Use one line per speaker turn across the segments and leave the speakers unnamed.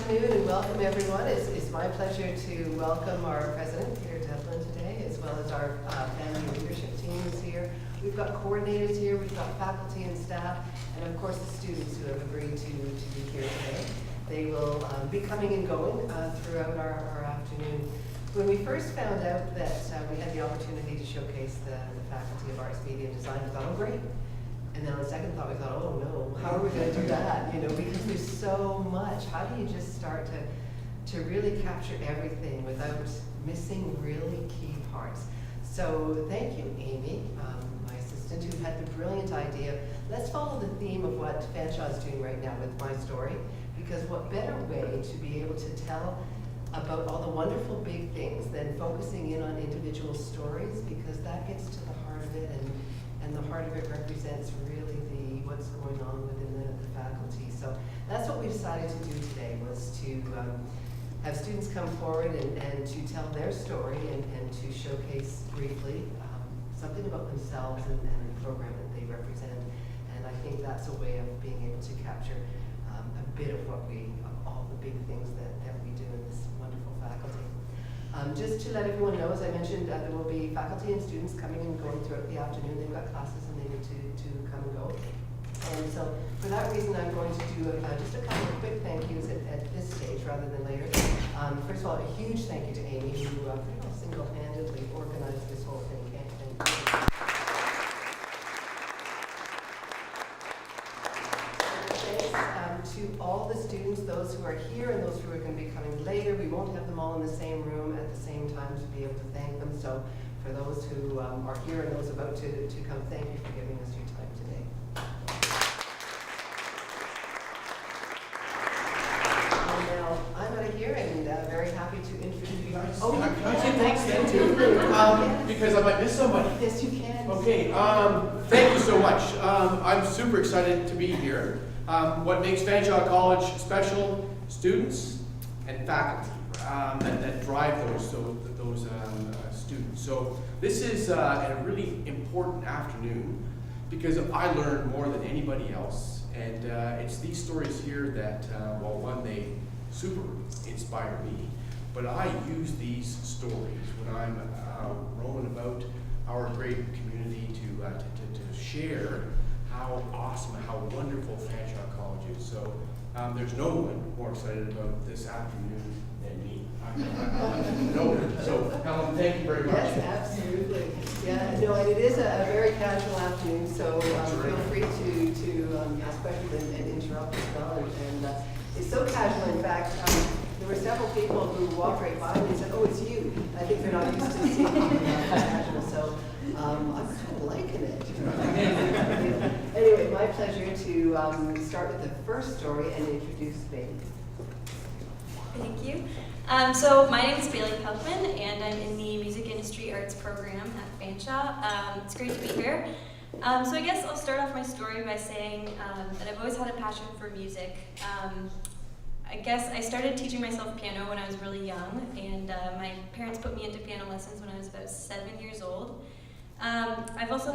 afternoon and welcome everyone. It's my pleasure to welcome our president, Peter Devlin, today, as well as our family leadership team is here. We've got coordinators here, we've got faculty and staff, and of course the students who have agreed to be here today. They will be coming and going throughout our afternoon. When we first found out that we had the opportunity to showcase the Faculty of Arts, Media and Design, we thought, oh great. And then on second thought, we thought, oh no, how are we going to do that? You know, because there's so much. How do you just start to really capture everything without missing really key parts? So thank you, Amy, my assistant, who had the brilliant idea. Let's follow the theme of what Fanshawe is doing right now with My Story, because what better way to be able to tell about all the wonderful big things than focusing in on individual stories, because that gets to the heart of it, and the heart of it represents really what's going on within the faculty. So that's what we decided to do today, was to have students come forward and to tell their story and to showcase briefly something about themselves and the program that they represent. And I think that's a way of being able to capture a bit of all the big things that we do in this wonderful faculty. Just to let everyone know, as I mentioned, there will be faculty and students coming and going throughout the afternoon. They've got classes and they need to come and go. And so for that reason, I'm going to do just a couple of quick thank yous at this stage rather than later. First of all, a huge thank you to Amy, who pretty well single-handedly organized this whole thing. Thank you. To all the students, those who are here and those who are going to be coming later. We won't have them all in the same room at the same time to be able to thank them. So for those who are here and those about to come, thank you for giving us your time today. And now I'm out of here and very happy to introduce you.
Can I say thanks then too? Because I might miss somebody.
Yes, you can.
Okay, thank you so much. I'm super excited to be here. What makes Fanshawe College special? Students and faculty that drive those students. So this is a really important afternoon because I learned more than anybody else, and it's these stories here that, well, one, they super inspire me, but I use these stories when I'm roaming about our great community to share how awesome, how wonderful Fanshawe College is. So there's no one more excited about this afternoon than me. No one. So Helen, thank you very much.
Yes, absolutely. Yeah, no, and it is a very casual afternoon, so feel free to ask questions and interrupt as well. And it's so casual, in fact, there were several people who walked right by me and said, oh, it's you. I think they're not used to seeing people casual, so I'm kind of liking it. Anyway, my pleasure to start with the first story and introduce Bailey.
Thank you. So my name is Bailey Peltman, and I'm in the Music Industry Arts program at Fanshawe. It's great to be here. So I guess I'll start off my story by saying that I've always had a passion for music. I guess I started teaching myself piano when I was really young, and my parents put me into piano lessons when I was about 7 years old. I've also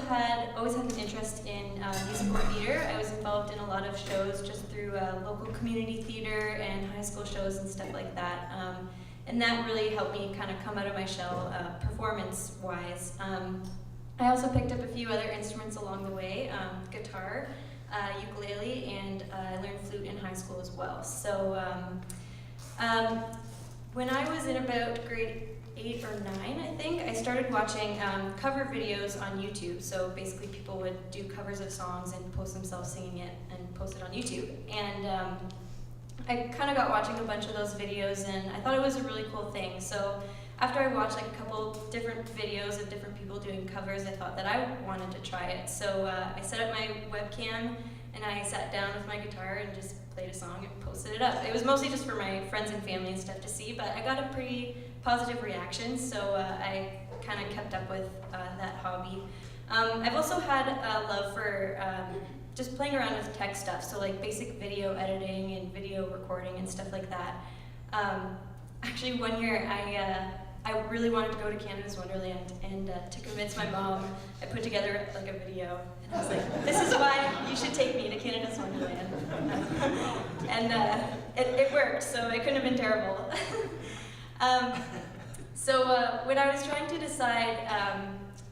always had an interest in musical theater. I was involved in a lot of shows just through local community theater and high school shows and stuff like that. And that really helped me kind of come out of my shell performance-wise. I also picked up a few other instruments along the way, guitar, ukulele, and I learned flute in high school as well. So when I was in about grade 8 or 9, I think, I started watching cover videos on YouTube. So basically people would do covers of songs and post themselves singing it and post it on YouTube. And I kind of got watching a bunch of those videos and I thought it was a really cool thing. So after I watched like a couple different videos of different people doing covers, I thought that I wanted to try it. So I set up my webcam and I sat down with my guitar and just played a song and posted it up. It was mostly just for my friends and family and stuff to see, but I got a pretty positive reaction, so I kind of kept up with that hobby. I've also had a love for just playing around with tech stuff, so like basic video editing and video recording and stuff like that. Actually, one year I really wanted to go to Canada's Wonderland, and to convince my mom, I put together like a video, and I was like, this is why you should take me to Canada's Wonderland. And it worked, so it couldn't have been terrible. So when I was trying to decide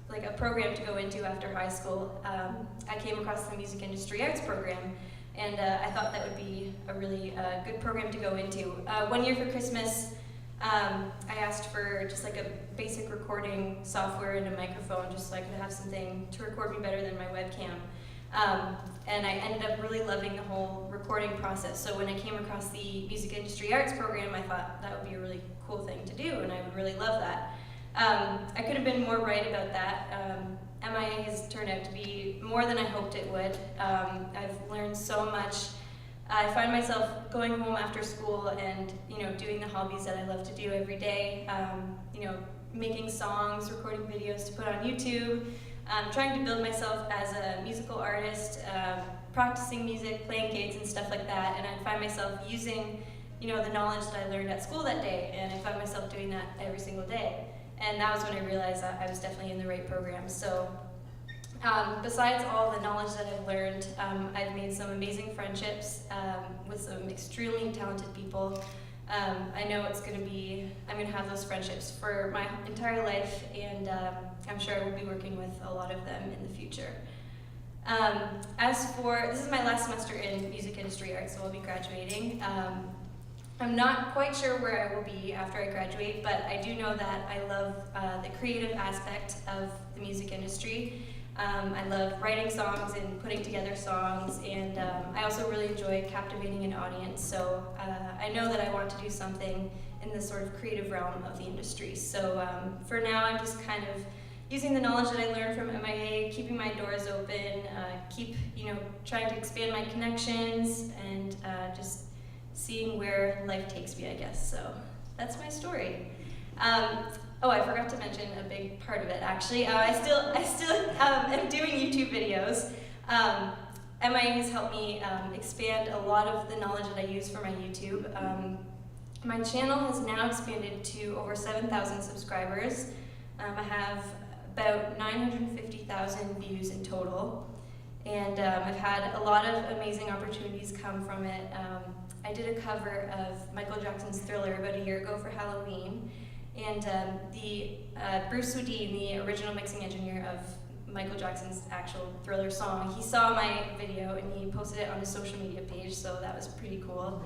like a program to go into after high school, I came across the Music Industry Arts program, and I thought that would be a really good program to go into. One year for Christmas, I asked for just like a basic recording software and a microphone, just so I could have something to record me better than my webcam. And I ended up really loving the whole recording process. So when I came across the Music Industry Arts program, I thought that would be a really cool thing to do, and I would really love that. I could have been more right about that. MIA has turned out to be more than I hoped it would. I've learned so much. I find myself going home after school and doing the hobbies that I love to do every day. Making songs, recording videos to put on YouTube, trying to build myself as a musical artist, practicing music, playing gigs and stuff like that. And I find myself using the knowledge that I learned at school that day, and I find myself doing that every single day. And that was when I realized that I was definitely in the right program. So besides all the knowledge that I've learned, I've made some amazing friendships with some extremely talented people. I know I'm going to have those friendships for my entire life, and I'm sure I will be working with a lot of them in the future. This is my last semester in Music Industry Arts, so I'll be graduating. I'm not quite sure where I will be after I graduate, but I do know that I love the creative aspect of the music industry. I love writing songs and putting together songs, and I also really enjoy captivating an audience. So I know that I want to do something in the sort of creative realm of the industry. So for now, I'm just kind of using the knowledge that I learned from MIA, keeping my doors open, keep trying to expand my connections, and just seeing where life takes me, I guess. So that's my story. Oh, I forgot to mention a big part of it, actually. I still am doing YouTube videos. MIA has helped me expand a lot of the knowledge that I use for my YouTube. My channel has now expanded to over 7,000 subscribers. I have about 950,000 views in total. And I've had a lot of amazing opportunities come from it. I did a cover of Michael Jackson's Thriller about a year ago for Halloween. And Bruce Swedien, the original mixing engineer of Michael Jackson's actual Thriller song, he saw my video and he posted it on his social media page, so that was pretty cool.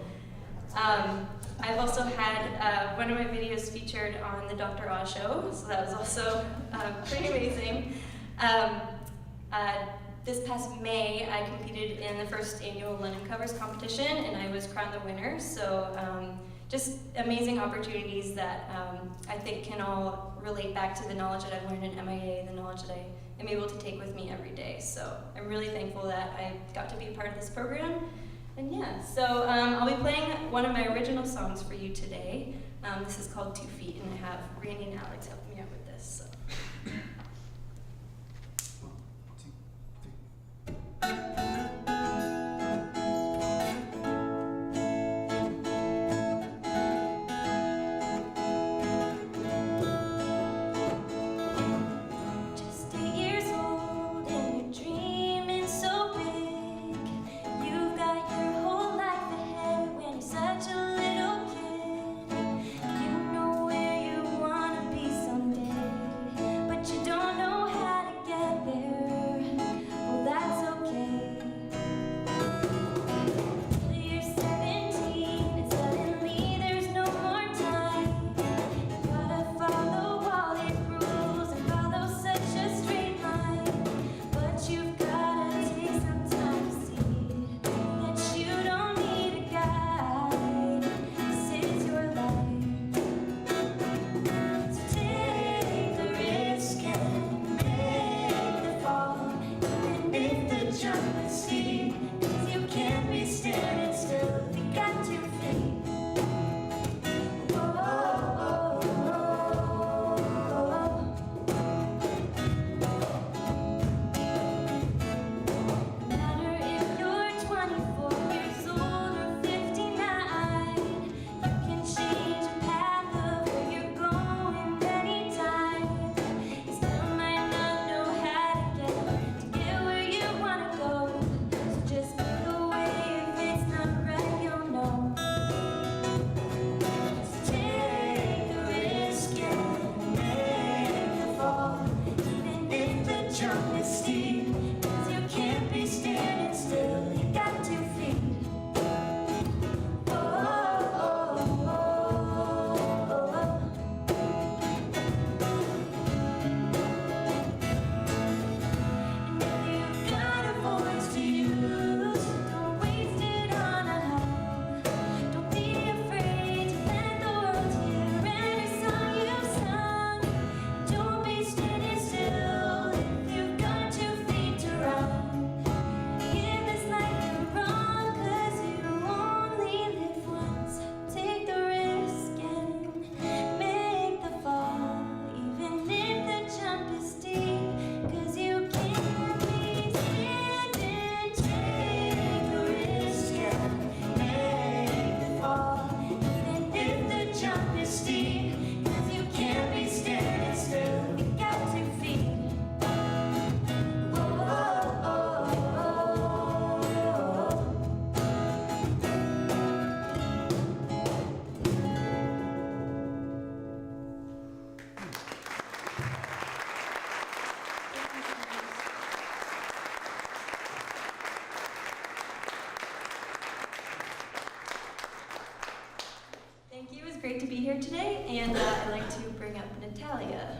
I've also had one of my videos featured on the Dr. Oz show, so that was also pretty amazing. This past May, I competed in the first annual London Covers competition, and I was crowned the winner. So just amazing opportunities that I think can all relate back to the knowledge that I've learned in MIA, the knowledge that I am able to take with me every day. So I'm really thankful that I got to be a part of this program. And yeah, so I'll be playing one of my original songs for you today. This is called 2 Feet, and I have Randy and Alex helping me out with this. So.
Such a little kid, you know where you wanna be someday.
here today, and I'd like to bring up Natalia.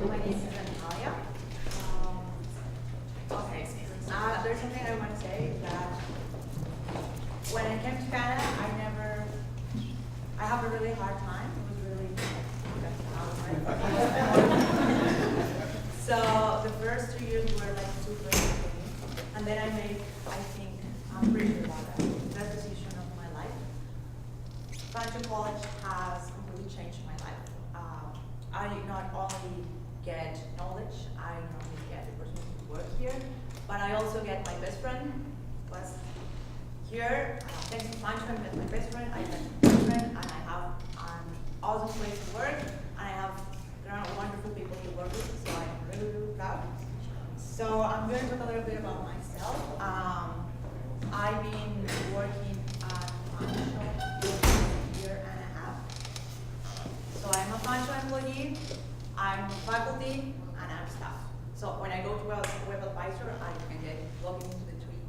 My name is Natalia. Okay, there's something I want to say that when I came to Canada, I have a really hard time. It was really, so the first 2 years were like super easy for me. And then I'm pretty sure about that. The best decision of my life. Fanshawe College has completely changed my life. I not only get knowledge, I not only get the opportunity to work here, but I also get my best friend was here. Thanks to Fanshawe, I met my best friend, I met my best friend, and I have an awesome place to work, and there are wonderful people to work with, so I'm really, really proud. So I'm going to talk a little bit about myself. I've been working at Fanshawe for a year and a half. So I'm a Fanshawe employee, I'm faculty, and I'm staff. So when I go to a web advisor, I can get logged into the three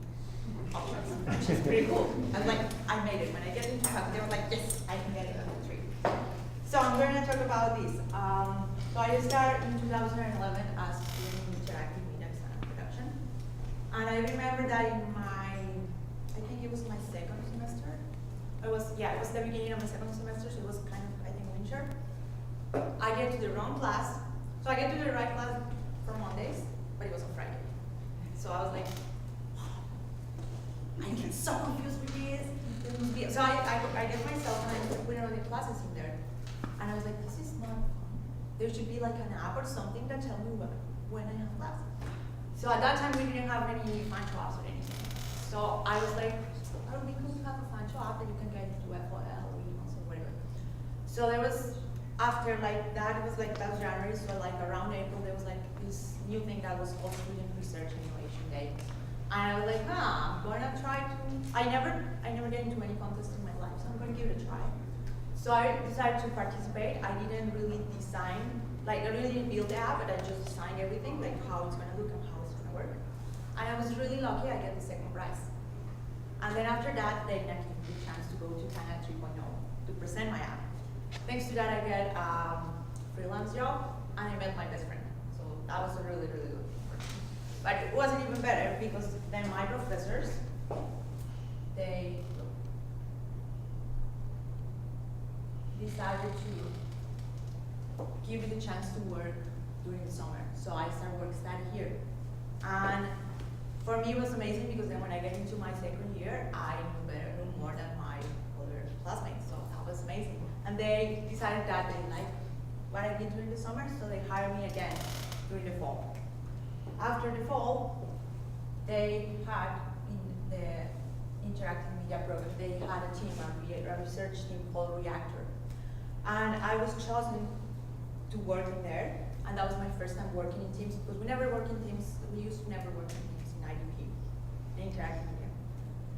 options, which is pretty cool. I made it. When I get into faculty, I was like, yes, I can get it on the three. So I'm going to talk about this. So I started in 2011 as student in interactive media design and production. And I remember that in I think it was my second semester. It was the beginning of my second semester, so it was kind of, I think, winter. I get to the wrong class. So I get to the right class for Mondays, but it was on Friday. So I was like, I get so confused with this. So I get myself and I put all the classes in there. And I was like, this is not fun. There should be like an app or something that tells me when I have class. So at that time we didn't have any Fanshawe apps or anything. So I was like, oh, we could have a Fanshawe app that you can get into FOL, emails or whatever. So there was, after like that, it was like that was January, so like around April, there was like this new thing that was called Student Research Innovation Day. And I was like, I'm gonna try to, I never get into any contest in my life, so I'm gonna give it a try. So I decided to participate. I didn't really design, I really didn't build the app, but I just designed everything, like how it's gonna look and how it's gonna work. And I was really lucky, I get the second prize. And then after that, they gave me the chance to go to Canada 3.0 to present my app. Thanks to that, I get a freelance job, and I met my best friend. So that was a really, really good thing for me. But it wasn't even better, because then my professors, they decided to give me the chance to work during the summer. So I started work study here. And for me, it was amazing, because then when I get into my second year, I knew more than my other classmates. So that was amazing. And they decided that they liked what I did during the summer, so they hired me again during the fall. After the fall, they had in the interactive media program, they had a team, a research team called Reactor. And I was chosen to work in there, and that was my first time working in teams, because we never work in teams, we used to never work in teams in IDP, in interactive media.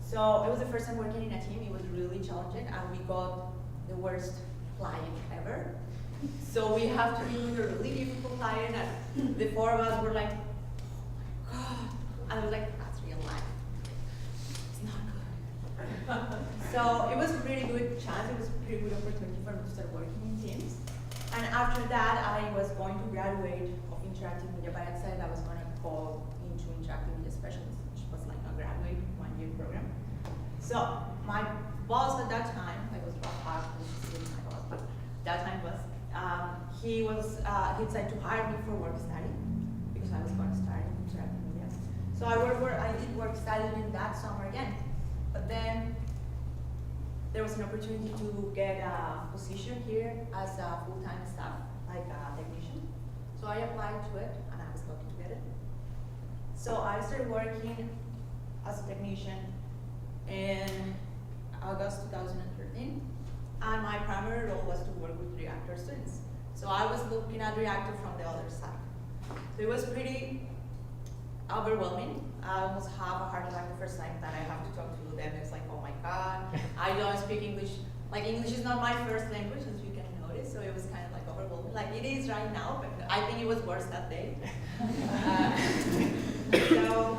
So it was the first time working in a team, it was really challenging, and we got the worst client ever. So we have to deal with a really difficult client, and the four of us were like, oh my God. And I was like, that's real life. It's not good. So it was a pretty good chance, it was a pretty good opportunity for me to start working in teams. And after that, I was going to graduate of interactive media, but I decided I was going to go into interactive media specialist, which was like a graduate 1-year program. So my boss at that time, I was Rafa, which is still my boss, but that time was, he decided to hire me for work study, because I was going to start in interactive media. So I did work study in that summer again, but then there was an opportunity to get a position here as a full-time staff, like a technician. So I applied to it, and I was lucky to get it. So I started working as a technician in August 2013, and my primary role was to work with reactor students. So I was looking at reactor from the other side. So it was pretty overwhelming. I almost have a heart attack the first time that I have to talk to them. It's like, oh my God, I don't speak English. Like, English is not my first language, as you can notice, so it was kind of like overwhelming. Like it is right now, but I think it was worse that day. So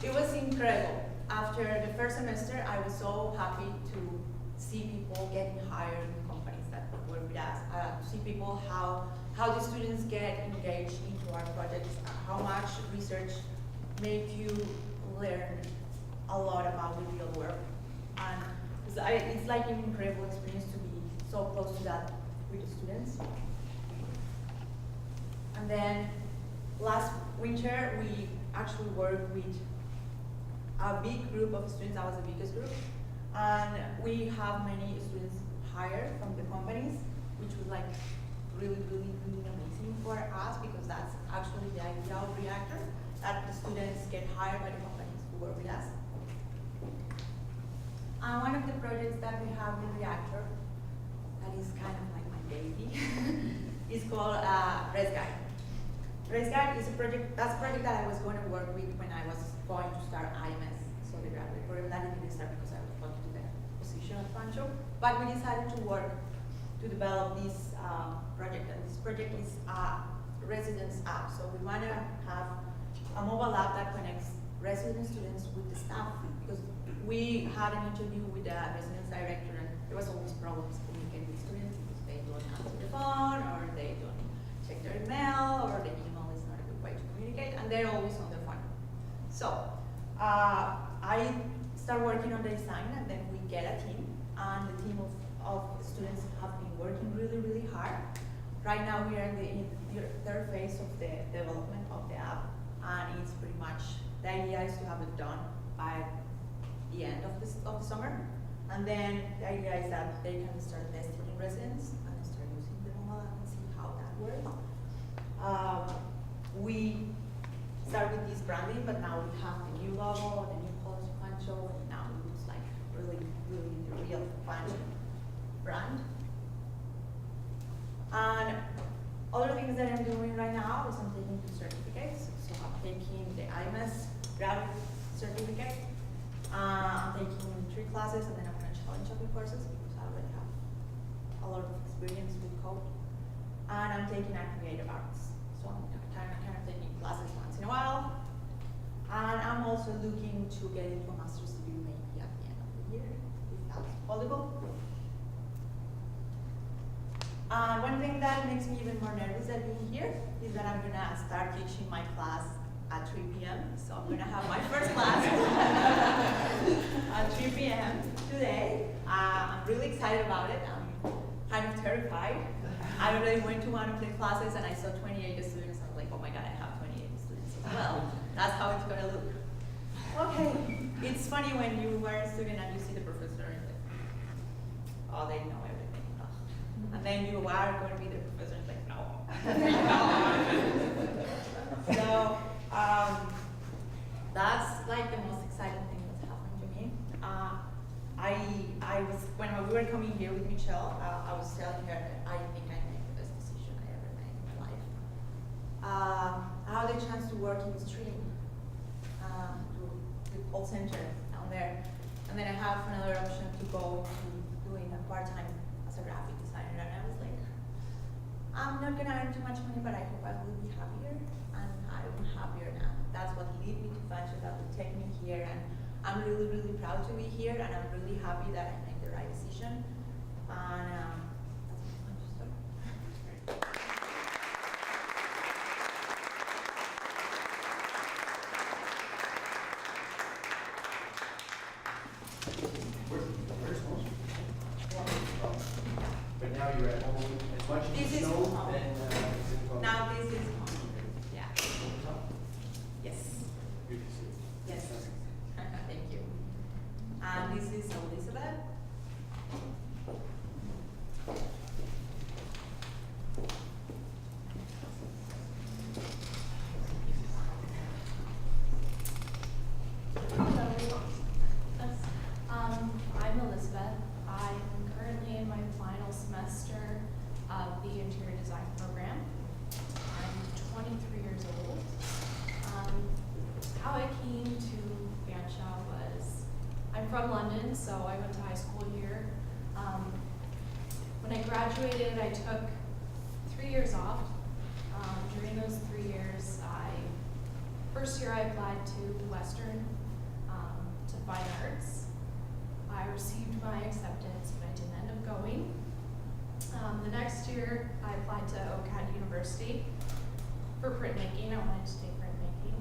it was incredible. After the first semester, I was so happy to see people getting hired in companies that work with us, to see people how the students get engaged into our projects, how much research make you learn a lot about the real world. And it's like an incredible experience to be so close to that with the students. And then last winter, we actually worked with a big group of students. That was the biggest group. And we have many students hired from the companies, which was like really amazing for us, because that's actually the idea of Reactor, that the students get hired by the companies who work with us. One of the projects that we have in Reactor, that is kind of like my baby, is called ResGuide. ResGuide is a project, that's a project that I was going to work with when I was going to start IMS, so the graduate program. That didn't start because I was going to the position at Fanshawe, but we decided to work to develop this project, and this project is a residence app. So we want to have a mobile app that connects resident students with the staff, because we had an interview with the residence director, and there was always problems communicating with students because they don't answer the phone, or they don't check their email, or the email is not a good way to communicate, and they're always on their phone. So I start working on the design, and then we get a team, and the team of students have been working really hard. Right now we are in the third phase of the development of the app, and it's pretty much, the idea is to have it done by the end of the summer. And then the idea is that they can start testing in residence and start using the mobile app and see how that works. We start with this branding, but now we have the new logo, the new colors of Fanshawe, and now it looks like really the real Fanshawe brand. And other things that I'm doing right now is I'm taking 2 certificates. So I'm taking the IMS graduate certificate. I'm taking 3 classes, and then I'm going to challenge up the courses because I already have a lot of experience with code. And I'm taking a creative arts. So I'm kind of taking classes once in a while. And I'm also looking to get into a master's degree maybe at the end of the year, if that's possible. One thing that makes me even more nervous at being here is that I'm going to start teaching my class at 3 p.m. So I'm going to have my first class at 3 p.m. today. I'm really excited about it. I'm kind of terrified. I already went to one of the classes and I saw 28 students. I was like, oh my God, I have 28 students as well. That's how it's going to look. Okay, it's funny when you are a student and you see the professor and like, oh, they know everything. And then you are going to be the professor, it's like, no. So that's like the most exciting thing that's happened to me. When we were coming here with Michelle, I was telling her that I think I made the best decision I ever made in my life. I had the chance to work in stream, the call center down there. And then I have another option to go to doing a part-time as a graphic designer. And I was like, I'm not gonna earn too much money, but I hope I will be happier. And I'm happier now. That's what led me to Fanshawe, that would take me here. And I'm really proud to be here, and I'm really happy that I made the right decision. And that's my story.
But now you're at home as much as
This
you
is
know,
home.
then
Now this is home. Yeah. Yes.
Good to see you.
Yes. Thank you. And this is Elizabeth.
from London, so I went to high school here. When I graduated, I took 3 years off. During those 3 years, first year I applied to Western, to fine arts. I received my acceptance, but I didn't end up going. The next year, I applied to OCAD University for printmaking. I wanted to take printmaking.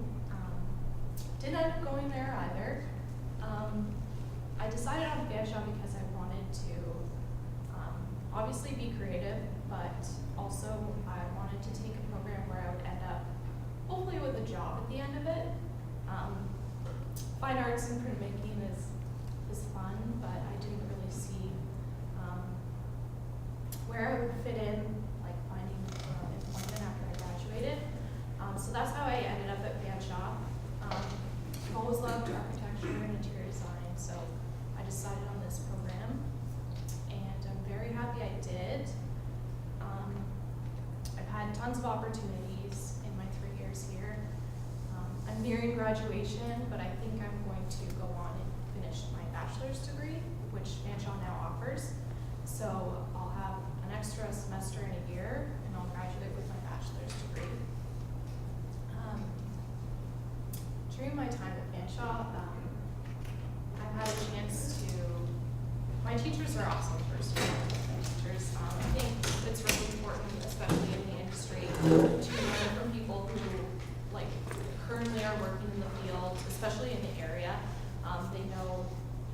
Didn't end up going there either. I decided on Fanshawe because I wanted to obviously be creative, but also I wanted to take a program where I would end up hopefully with a job at the end of it. Fine arts and printmaking is fun, but I didn't really see where I would fit in, like finding employment after I graduated. So that's how I ended up at Fanshawe. I've always loved architecture and interior design, so I decided on this program, and I'm very happy I did. I've had tons of opportunities in my 3 years here. I'm nearing graduation, but I think I'm going to go on and finish my bachelor's degree, which Fanshawe now offers. So I'll have an extra semester in a year, and I'll graduate with my bachelor's degree. During my time at Fanshawe, I've had a chance to, my teachers are awesome, first of all, my teachers. I think it's really important, especially in the industry, to learn from people who like currently are working in the field, especially in the area. They know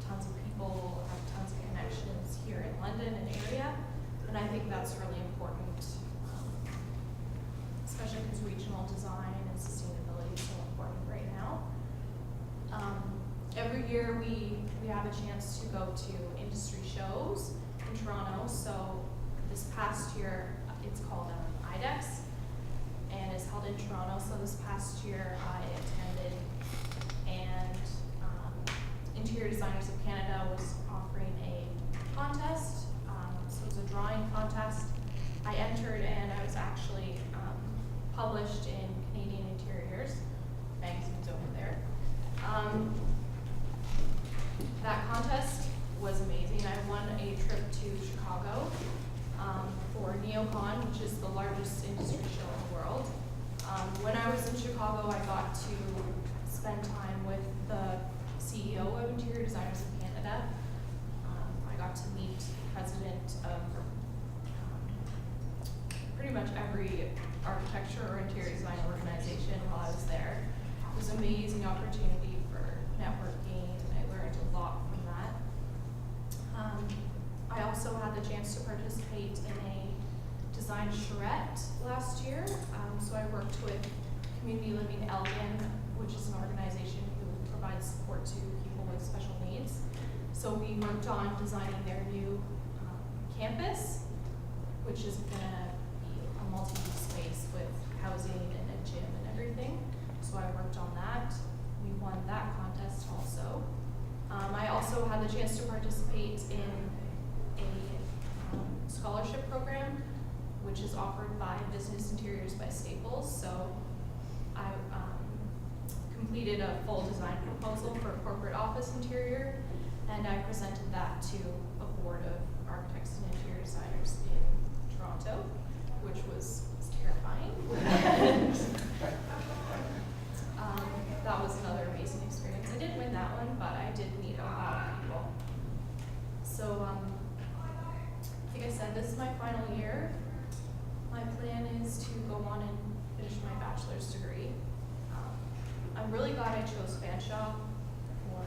tons of people, have tons of connections here in London and area, and I think that's really important, especially because regional design and sustainability is so important right now. Every year we have a chance to go to industry shows in Toronto. So this past year it's called IDEX, and it's held in Toronto. So this past year I attended, and Interior Designers of Canada was offering a contest. So it was a drawing contest. I entered, and I was actually published in Canadian Interiors, magazine's over there. That contest was amazing. I won a trip to Chicago for NeoCon, which is the largest industry show in the world. When I was in Chicago, I got to spend time with the CEO of Interior Designers of Canada. I got to meet the president of pretty much every architecture or interior design organization while I was there. It was an amazing opportunity for networking, and I learned a lot from that. I also had the chance to participate in a design charrette last year. So I worked with Community Living Elgin, which is an organization who provides support to people with special needs. So we worked on designing their new campus, which is gonna be a multi-use space with housing and a gym and everything. So I worked on that. We won that contest also. I also had the chance to participate in a scholarship program, which is offered by Business Interiors by Staples. So I completed a full design proposal for a corporate office interior, and I presented that to a board of architects and interior designers in Toronto, which was terrifying. That was another amazing experience. I didn't win that one, but I did meet a lot of people. So, like I said, this is my final year. My plan is to go on and finish my bachelor's degree. I'm really glad I chose Fanshawe for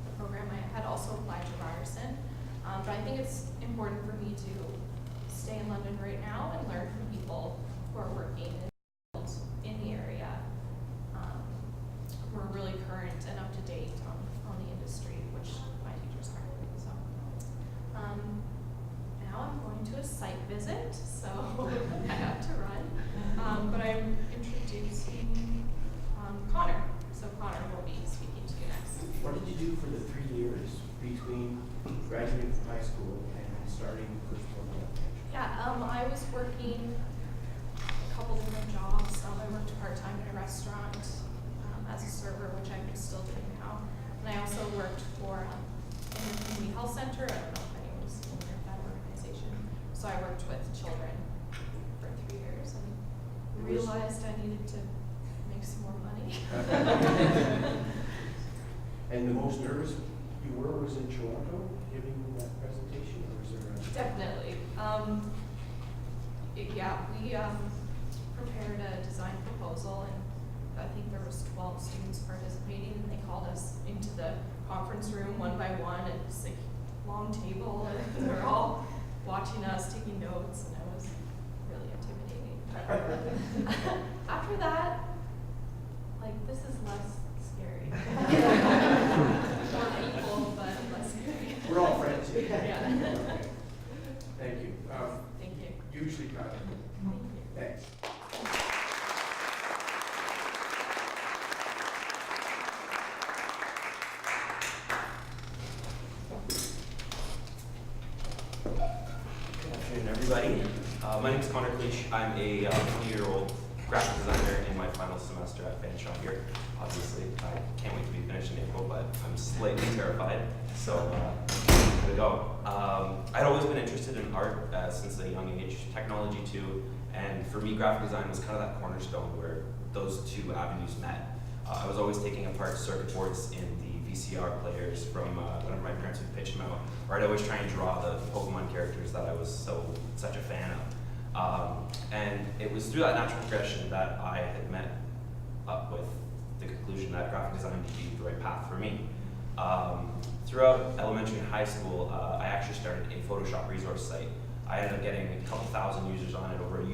the program. I had also applied to Ryerson, but I think it's important for me to stay in London right now and learn from people who are working in the area, who are really current and up to date on the industry, which my teachers are. So now I'm going to a site visit, so I have to run. But I'm introducing Connor. So Connor will be speaking to you next.
What did you do for the 3 years between graduating from high school and starting first program?
Yeah, I was working a couple different jobs. I worked part-time in a restaurant as a server, which I'm still doing now. And I also worked for Center. I don't know if anyone's familiar with that organization. So I worked with children for 3 years and realized I needed to make some more money.
And the most nervous you were was in Toronto, giving that presentation, or was there a?
Definitely. We prepared a design proposal, and I think there was 12 students participating, and they called us into the conference room one by one, and it's like long table, and they're all watching us, taking notes, and it was really intimidating. After that, like, this is less scary. More people, but less scary.
We're all friends here.
Yeah.
Okay. Thank you.
Thank you.
Hugely proud of you. Thanks.
Good afternoon, everybody. My name is Connor Cleach. I'm a 20-year-old graphic designer in my final semester at Fanshawe here. Obviously, I can't wait to be finished in April, but I'm slightly terrified. So, here we go. I'd always been interested in art since a young age, technology too, and for me, graphic design was kind of that cornerstone where those two avenues met. I was always taking apart circuit boards in the VCR players from whenever my parents would pitch them out, or I'd always try and draw the Pokemon characters that I was such a fan of. And it was through that natural progression that I had met up with the conclusion that graphic design would be the right path for me. Throughout elementary and high school, I actually started a Photoshop resource site. I ended up getting a couple thousand users on it, over a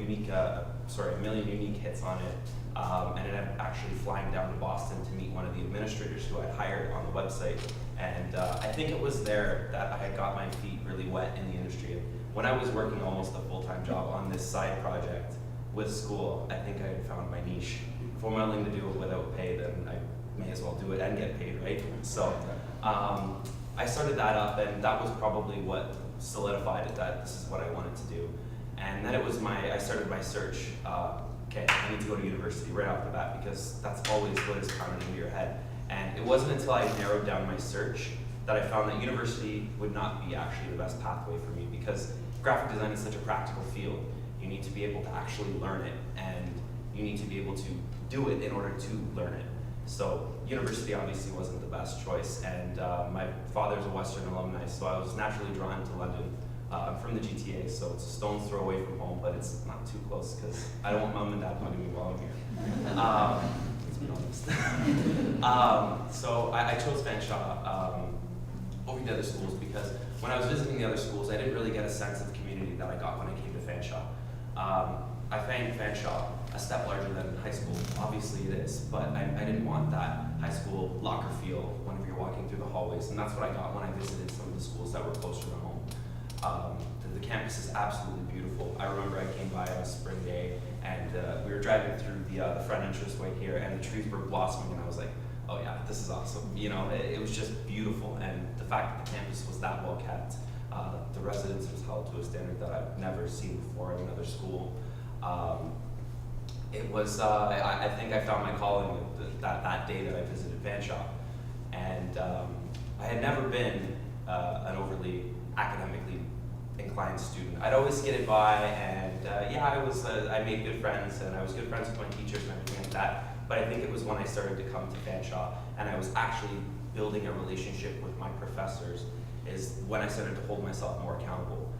million unique hits on it, and ended up actually flying down to Boston to meet one of the administrators who I hired on the website. And I think it was there that I had got my feet really wet in the industry. When I was working almost a full-time job on this side project with school, I think I had found my niche. If I'm willing to do it without pay, then I may as well do it and get paid, right? So I started that up, and that was probably what solidified it that this is what I wanted to do. And then I started my search. Okay, I need to go to university right off the bat, because that's always what is coming into your head. And it wasn't until I narrowed down my search that I found that university would not be actually the best pathway for me, because graphic design is such a practical field. You need to be able to actually learn it, and you need to be able to do it in order to learn it. So university obviously wasn't the best choice, and my father's a Western alumni, so I was naturally drawn to London. I'm from the GTA, so it's a stone's throw away from home, but it's not too close because I don't want mom and dad bugging me while I'm here. Let's be honest. So I chose Fanshawe over the other schools because when I was visiting the other schools, I didn't really get a sense of the community that I got when I came to Fanshawe. I found Fanshawe a step larger than high school. Obviously it is, but I didn't want that high school locker feel whenever you're walking through the hallways, and that's what I got when I visited some of the schools that were closer to home. The campus is absolutely beautiful. I remember I came by on a spring day, and we were driving through the front entrance way here, and the trees were blossoming, and I was like, oh yeah, this is awesome. You know, it was just beautiful, and the fact that the campus was that well kept, the residence was held to a standard that I've never seen before in another school. It was, I think I found my calling that day that I visited Fanshawe, and I had never been an overly academically inclined student. I'd always skated by, and I made good friends, and I was good friends with my teachers and everything like that. But I think it was when I started to come to Fanshawe, and I was actually building a relationship with my professors, is when I started to hold myself more accountable.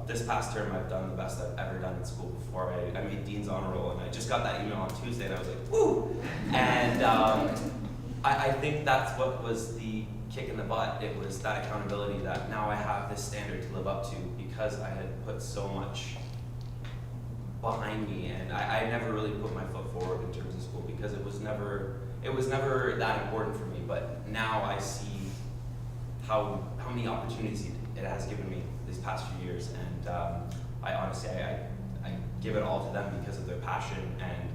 This past term, I've done the best I've ever done in school before. I made Dean's Honor Roll, and I just got that email on Tuesday, and I was like, woo! And I think that's what was the kick in the butt. It was that accountability that now I have this standard to live up to because I had put so much behind me, and I never really put my foot forward in terms of school because it was never that important for me. But now I see how many opportunities it has given me these past few years, and I honestly I give it all to them because of their passion and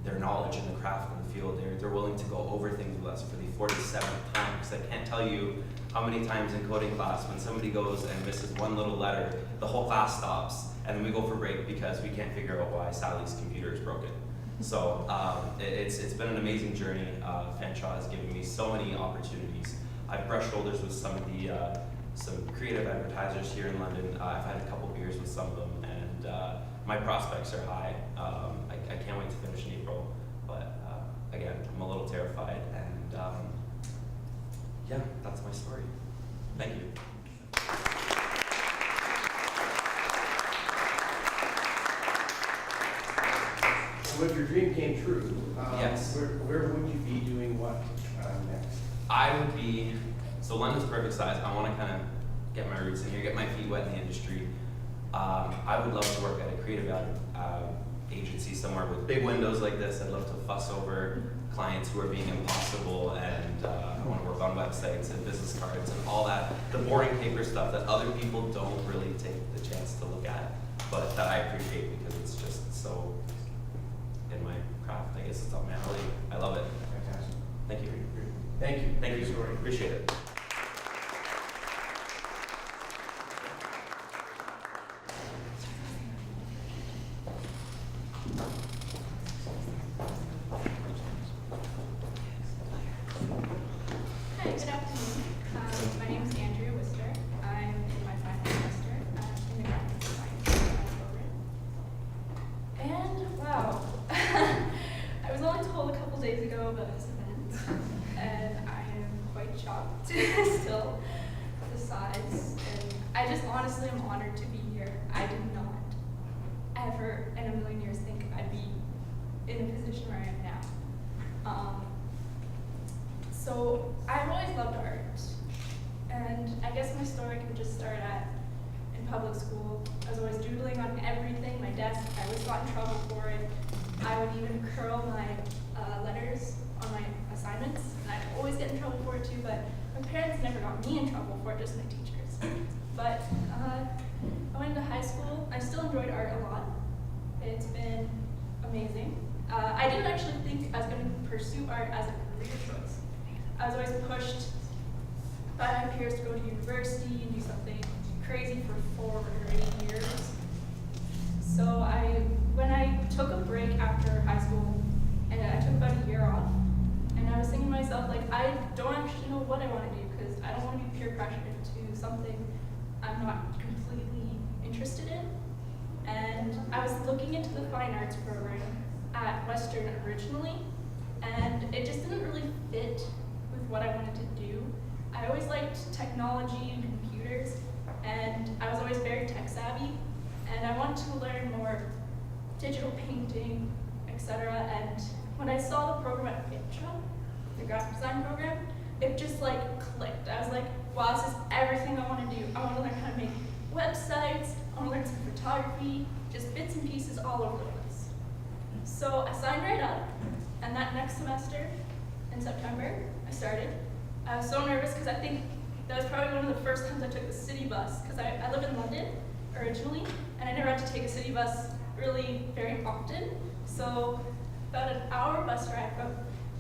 their knowledge in the craft and the field. They're willing to go over things with us for the 47th time, because I can't tell you how many times in coding class when somebody goes and misses one little letter, the whole class stops, and then we go for break because we can't figure out why Sally's computer is broken. So it's been an amazing journey. Fanshawe has given me so many opportunities. I've brushed shoulders with some of the some creative advertisers here in London. I've had a couple beers with some of them, and my prospects are high. I can't wait to finish in April, but again, I'm a little terrified, and yeah, that's my story. Thank you.
So if your dream came true,
Yes.
where would you be doing what next?
I would be, so London's perfect size. I want to kind of get my roots in here, get my feet wet in the industry. I would love to work at a creative agency somewhere with big windows like this. I'd love to fuss over clients who are being impossible, and I want to work on websites and business cards and all that, the boring paper stuff that other people don't really take the chance to look at, but that I appreciate because it's just so in my craft. I guess it's up my alley. I love it.
Fantastic.
Thank you.
Thank you.
Thank you.
Story.
Appreciate it.
Hi, good afternoon. My name is Andrea Wister. I'm in my final semester in the graphic design program. And wow, I was only told a couple days ago about this event, and I am quite shocked still the size. And I just honestly am honored to be here. I did not ever in a million years think I'd be in the position where I am now. So I've always loved art, and I guess my story could just start in public school. I was always doodling on everything, my desk. I always got in trouble for it. I would even curl my letters on my assignments, and I'd always get in trouble for it too, but my parents never got me in trouble for it, just my teachers. But I went into high school. I still enjoyed art a lot. It's been amazing. I didn't actually think I was going to pursue art as a career choice. I was always pushed by my peers to go to university and do something crazy for 4 or 8 years. So when I took a break after high school, and I took about a year off, and I was thinking to myself, like, I don't actually know what I want to do, because I don't want to be peer pressured into something I'm not completely interested in. And I was looking into the fine arts program at Western originally, and it just didn't really fit with what I wanted to do. I always liked technology and computers, and I was always very tech savvy, and I wanted to learn more digital painting, etc. And when I saw the program at Fanshawe, the graphic design program, it just like clicked. I was like, wow, this is everything I want to do. I want to learn how to make websites, I want to learn some photography, just bits and pieces all over the place. So I signed right up, and that next semester, in September, I started. I was so nervous because I think that was probably one of the first times I took the city bus, because I live in London originally, and I never had to take a city bus really very often. So about an hour bus ride from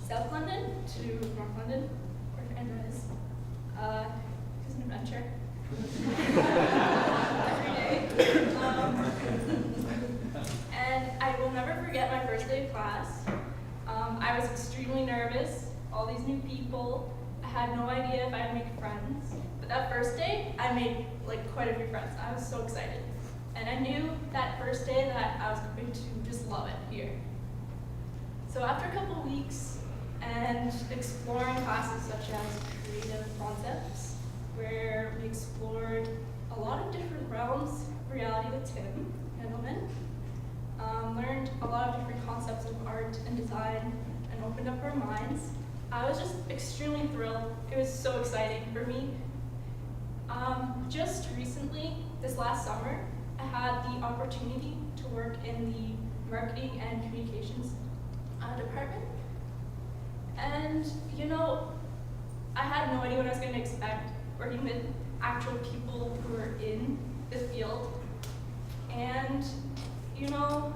South London to North London, where Andrea is. It was an adventure. Every day. And I will never forget my first day of class. I was extremely nervous, all these new people. I had no idea if I'd make friends. But that first day, I made like quite a few friends. I was so excited. And I knew that first day that I was going to just love it here. So after a couple weeks and exploring classes such as creative concepts, where we explored a lot of different realms of reality with Tim Handelman, learned a lot of different concepts of art and design, and opened up our minds. I was just extremely thrilled. It was so exciting for me. Just recently, this last summer, I had the opportunity to work in the marketing and communications department. And, you know, I had no idea what I was going to expect, working with actual people who are in the field. And, you know,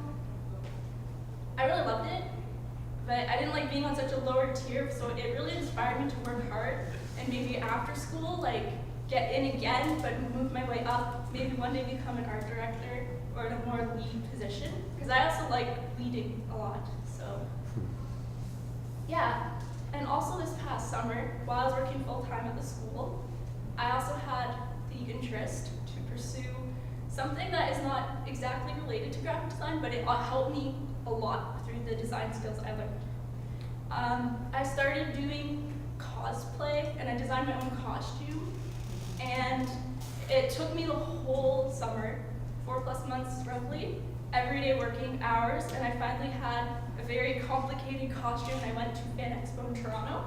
I really loved it, but I didn't like being on such a lower tier, so it really inspired me to work hard and maybe after school, like, get in again, but move my way up, maybe one day become an art director or in a more lead position, because I also like leading a lot, so. Yeah, and also this past summer, while I was working full-time at the school,
I also had the interest to pursue something that is not exactly related to graphic design, but it helped me a lot through the design skills I learned. I started doing cosplay, and I designed my own costume, and it took me the whole summer, 4+ months roughly, everyday working hours, and I finally had a very complicated costume. I went to Fan Expo in Toronto,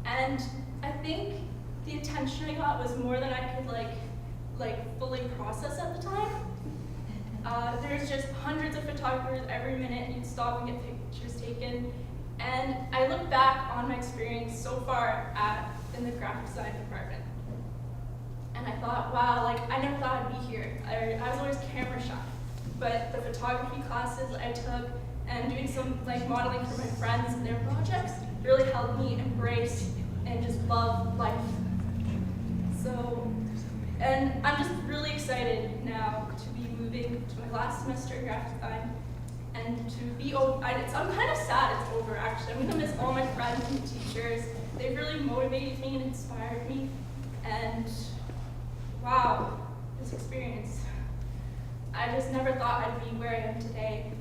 and I think the attention I got was more than I could like fully process at the time. There's just hundreds of photographers every minute. You'd stop and get pictures taken. And I look back on my experience so far in the graphic design department. And I thought, wow, like I never thought I'd be here. I was always camera shy. But the photography classes I took and doing some like modeling for my friends and their projects really helped me embrace and just love life. So, and I'm just really excited now to be moving to my last semester in graphic design and to be over. I'm kind of sad it's over actually. I'm gonna miss all my friends and teachers. They've really motivated me and inspired me. And wow, this experience. I just never thought I'd be where I am today.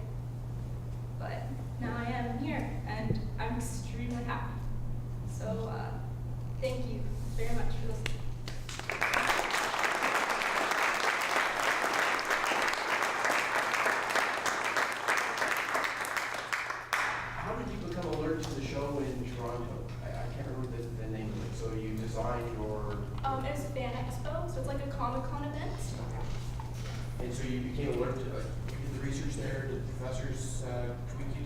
But now I am here and I'm extremely happy. So thank you very much for listening.
How did you become alert to the show in Toronto? I can't remember the name of it. So you designed your,
It's Fan Expo, so it's like a Comic-Con event.
and so you became alert to the research there. Did professors tweak you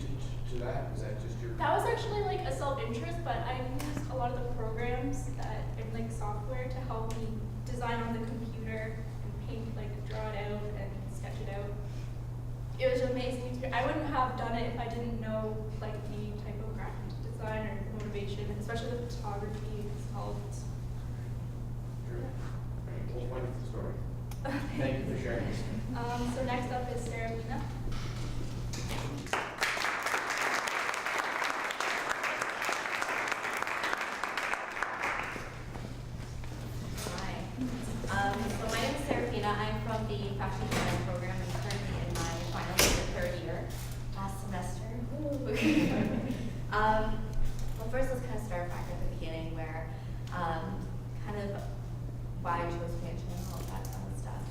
to that? Was that just your?
That was actually like a self-interest, but I used a lot of the programs that like software to help me design on the computer and paint, like draw it out and sketch it out. It was an amazing experience. I wouldn't have done it if I didn't know like the type of graphic design or motivation, especially the photography. It's helped.
Sure. Well, wonderful story. Thank you for sharing this.
So next up is Sarah Mina.
Hi. So my name is Serafina. I'm from the fashion design program. I'm currently in my final year, third year, last semester. Well, first let's kind of start back at the beginning where kind of why I chose Fanshawe and all that kind of stuff.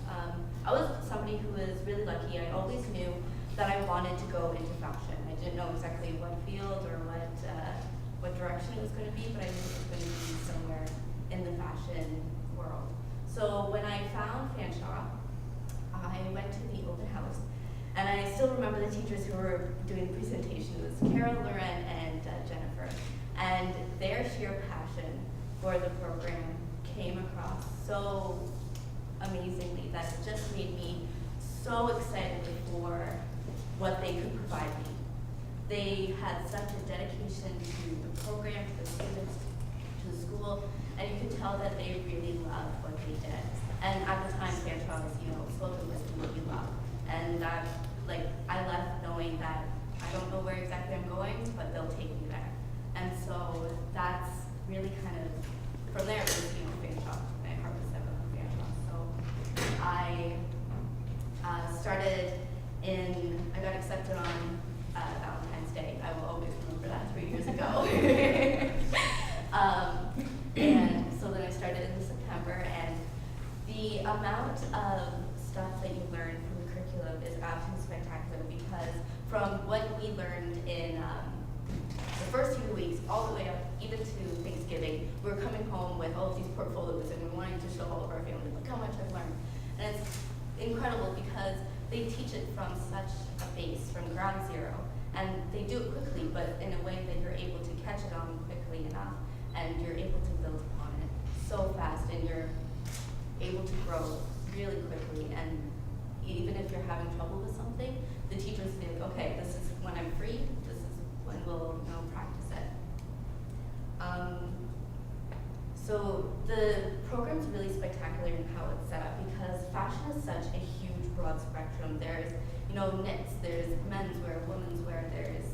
I was somebody who was really lucky. I always knew that I wanted to go into fashion. I didn't know exactly what field or what direction it was going to be, but I knew it was going to be somewhere in the fashion world. So when I found Fanshawe, I went to the open house, and I still remember the teachers who were doing the presentation. It was Carol, Lauren, and Jennifer, and their sheer passion for the program came across so amazingly that it just made me so excited for what they could provide me. They had such a dedication to the program, to the students, to the school, and you could tell that they really loved what they did. And at the time, Fanshawe was, spoken with what you love. And that, I left knowing that I don't know where exactly I'm going, but they'll take me there. And so that's really kind of, from there, it was, Fanshawe. My heart was set on Fanshawe. So I I got accepted on Valentine's Day. I will always remember that 3 years ago. And so then I started in September, and the amount of stuff that you learn from the curriculum is absolutely spectacular, because from what we learned in the first few weeks, all the way up even to Thanksgiving, we were coming home with all of these portfolios and we were wanting to show all of our family, look how much I've learned. And it's incredible because they teach it from such a base, from ground zero. And they do it quickly, but in a way that you're able to catch it on quickly enough, and you're able to build upon it so fast, and you're able to grow really quickly. And even if you're having trouble with something, the teachers think, okay, this is when I'm free, this is when we'll practice it. So the program's really spectacular in how it's set up, because fashion is such a huge, broad spectrum. There's knits, there's men's wear, women's wear, there's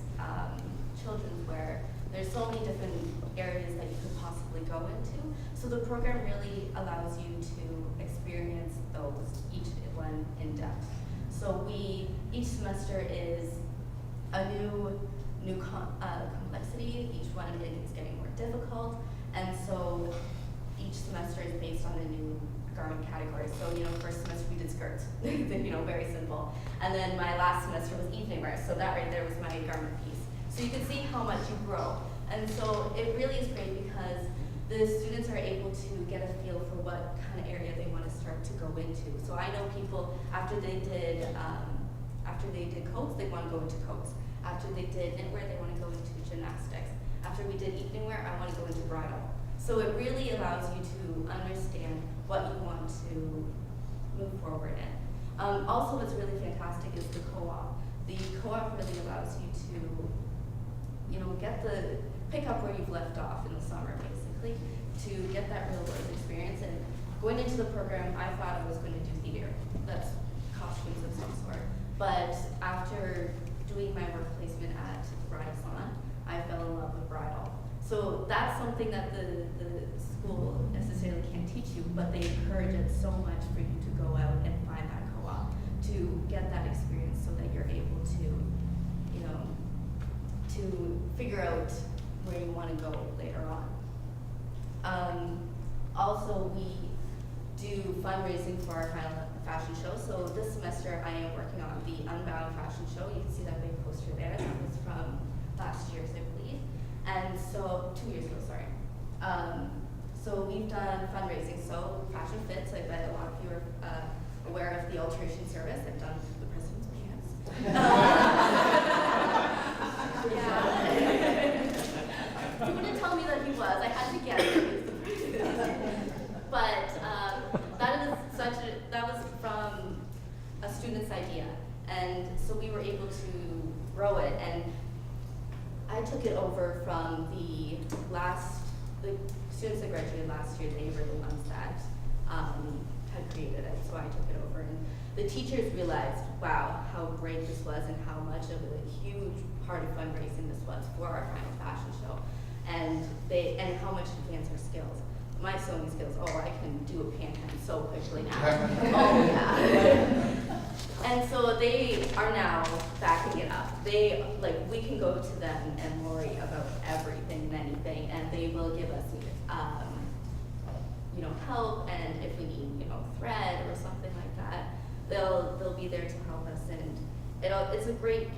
children's wear. There's so many different areas that you could possibly go into. So the program really allows you to experience those, each one in depth. So each semester is a new complexity. Each one is getting more difficult, and so each semester is based on a new garment category. So, first semester we did skirts, very simple. And then my last semester was evening wear, so that right there was my garment piece. So you can see how much you grow. And so it really is great because the students are able to get a feel for what kind of area they want to start to go into. So I know people, after they did coats, they want to go into coats. After they did knitwear, they want to go into gymnastics. After we did evening wear, I want to go into bridal. So it really allows you to understand what you want to move forward in. Also, what's really fantastic is the co-op. The co-op really allows you to, pick up where you've left off in the summer, basically, to get that real world experience. And going into the program, I thought I was going to do theater. That's costumes of some sort. But after doing my work placement at the bridal salon, I fell in love with bridal. So that's something that the school necessarily can't teach you, but they encourage it so much for you to go out and find that co-op, to get that experience so that you're able to, to figure out where you want to go later on. Also, we do fundraising for our final fashion show. So this semester I am working on the Unbound fashion show. You can see that big poster there. That was from last year's, I believe. And so, 2 years ago, sorry. So we've done fundraising. So Fashion Fits, I bet a lot of you are aware of the alteration service. I've done the president's pants. Yeah. You wouldn't tell me that he was. I had to guess. But that was from a student's idea, and so we were able to grow it. And I took it over from the students that graduated last year. They were the ones that had created it, so I took it over. And the teachers realized, wow, how great this was and how much of a huge part of fundraising this was for our final fashion show, and how much advanced our skills. My sewing skills, I can do a pant hem so quickly now. Oh yeah. And so they are now backing it up. We can go to them and Lori about everything and anything, and they will give us, help. And if we need, thread or something like that, they'll be there to help us. And it's a great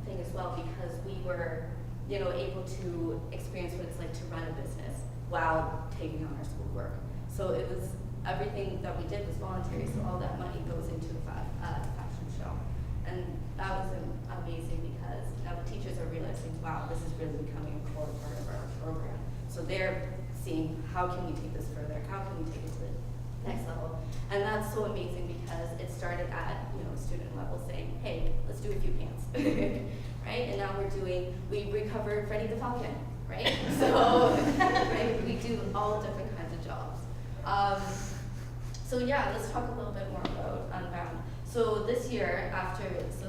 thing as well because we were, able to experience what it's like to run a business while taking on our schoolwork. So it was, everything that we did was voluntary, so all that money goes into the fashion show. And that was amazing because now the teachers are realizing, wow, this is really becoming a core part of our program. So they're seeing, how can we take this further? How can we take it to the next level? And that's so amazing because it started at, student level saying, hey, let's do a few pants, right? And now we recovered Freddie the Falcon, right? So, right, we do all different kinds of jobs. So yeah, let's talk a little bit more about Unbound. So this year,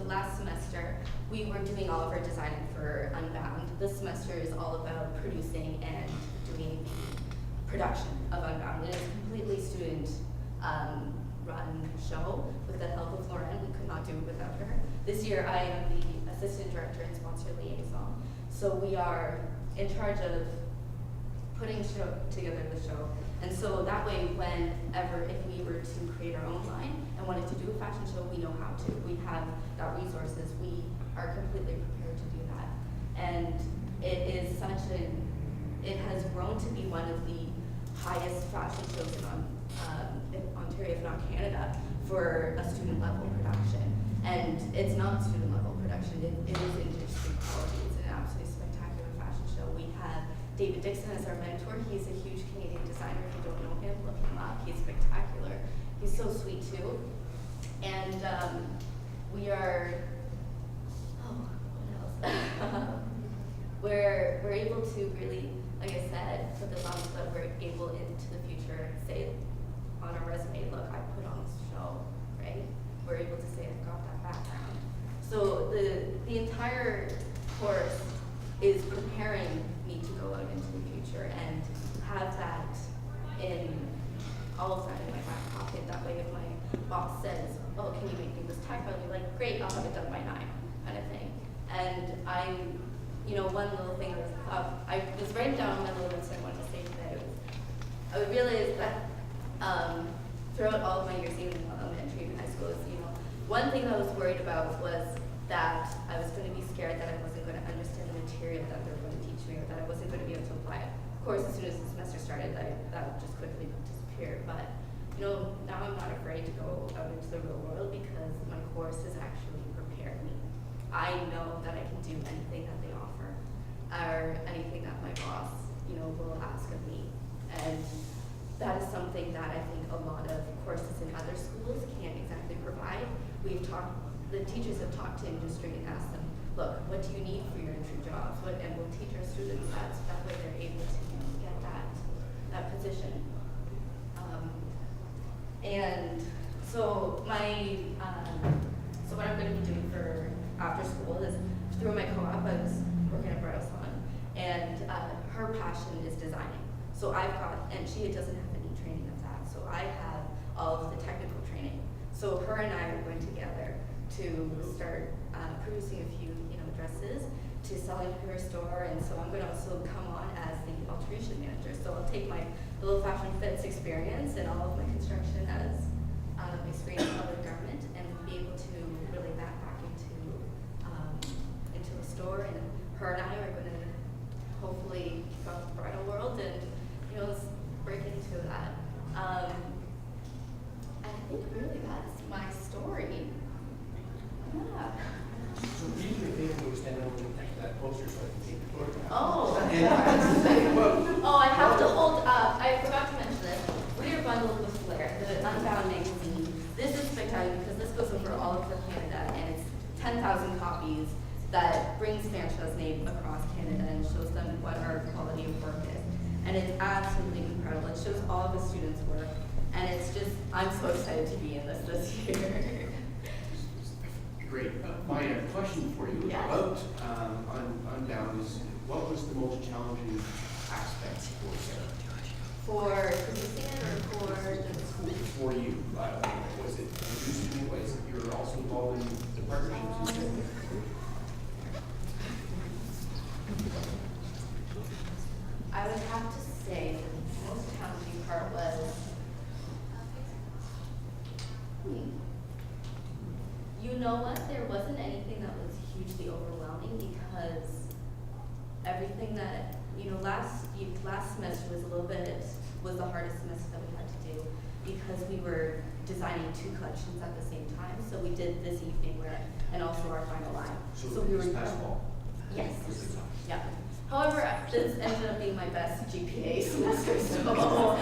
last semester, we were doing all of our designing for Unbound. This semester is all about producing and doing production of Unbound. It is a completely student run show with the help of Lauren. We could not do it without her. This year, I am the assistant director and sponsor liaison. So we are in charge of putting together the show. And so that way, if we were to create our own line and wanted to do a fashion show, we know how to. We have that resources. We are completely prepared to do that. And it has grown to be one of the highest fashion shows in Ontario, if not Canada, for a student level production. And it's not student level production, it is industry quality. It's an absolutely spectacular fashion show. We have David Dixon as our mentor. He's a huge Canadian designer. If you don't know him, look him up. He's spectacular. He's so sweet too. And we are, what else? We're able to really, like I said, put this on so that we're able into the future say on our resume, look, I put on this show, right? We're able to say I've got that background. So the entire course is preparing me to go out into the future and boss says, oh, can you make me this tech? I'll be like, great, I'll have it done by 9, kind of thing. And one little thing I was writing down on my little list I wanted to say today was, I realized that throughout all of my years, even in elementary and high school, one thing I was worried about was that I was going to be scared that I wasn't going to understand the material that they were going to teach me, or that I wasn't going to be able to apply it. Of course, as soon as the semester started, that just quickly disappeared. But now I'm not afraid to go out into the real world because my course has actually prepared me. I know that I can do anything that they offer, or anything that my boss, will ask of me. And that is something that I think a lot of courses in other schools can't exactly provide. The teachers have talked to industry and asked them, look, what do you need for your entry jobs? And we'll teach our students that way they're able to get that position. And so so what I'm going to be doing for after school is through my co-op, I was working at Bridal Salon, and her passion is designing. So and she doesn't have any training of that, so I have all of the technical training. So her and I are going together to start producing a few dresses to sell into her store, and so I'm going to also come on as the alteration manager. So I'll take my little fashion fits experience and all of my construction as experience in other garment, and be able to relay that back into a store. And her and I are going to hopefully kick off the bridal world and let's break into that. I think really that's my story. Yeah.
So do me a favor, we stand over that poster so I can take the photograph.
Oh.
And,
Oh, I have to hold up. I forgot to mention this. We are bundled with Flair, the Unbound magazine. This is spectacular because this goes over all over Canada, and it's 10,000 copies that brings Fanshawe's name across Canada and shows them what our quality of work is. And it's absolutely incredible. It shows all of the students' work, and it's just, I'm so excited to be in this year.
Great. My question for you
Yes.
about Unbound is, what was the most challenging aspect for Sarah?
For producing it or for just
For you? Was it producing it? Was you were also involved in the partnerships you said?
I would have to say that the most challenging part was, you know what, there wasn't anything that was hugely overwhelming because everything that, last semester was the hardest semester that we had to do because we were designing 2 collections at the same time. So we did this evening and also our final line.
So
we were
this past fall?
Yes.
Was it tough?
Yeah. However, this ended up being my best GPA semester, so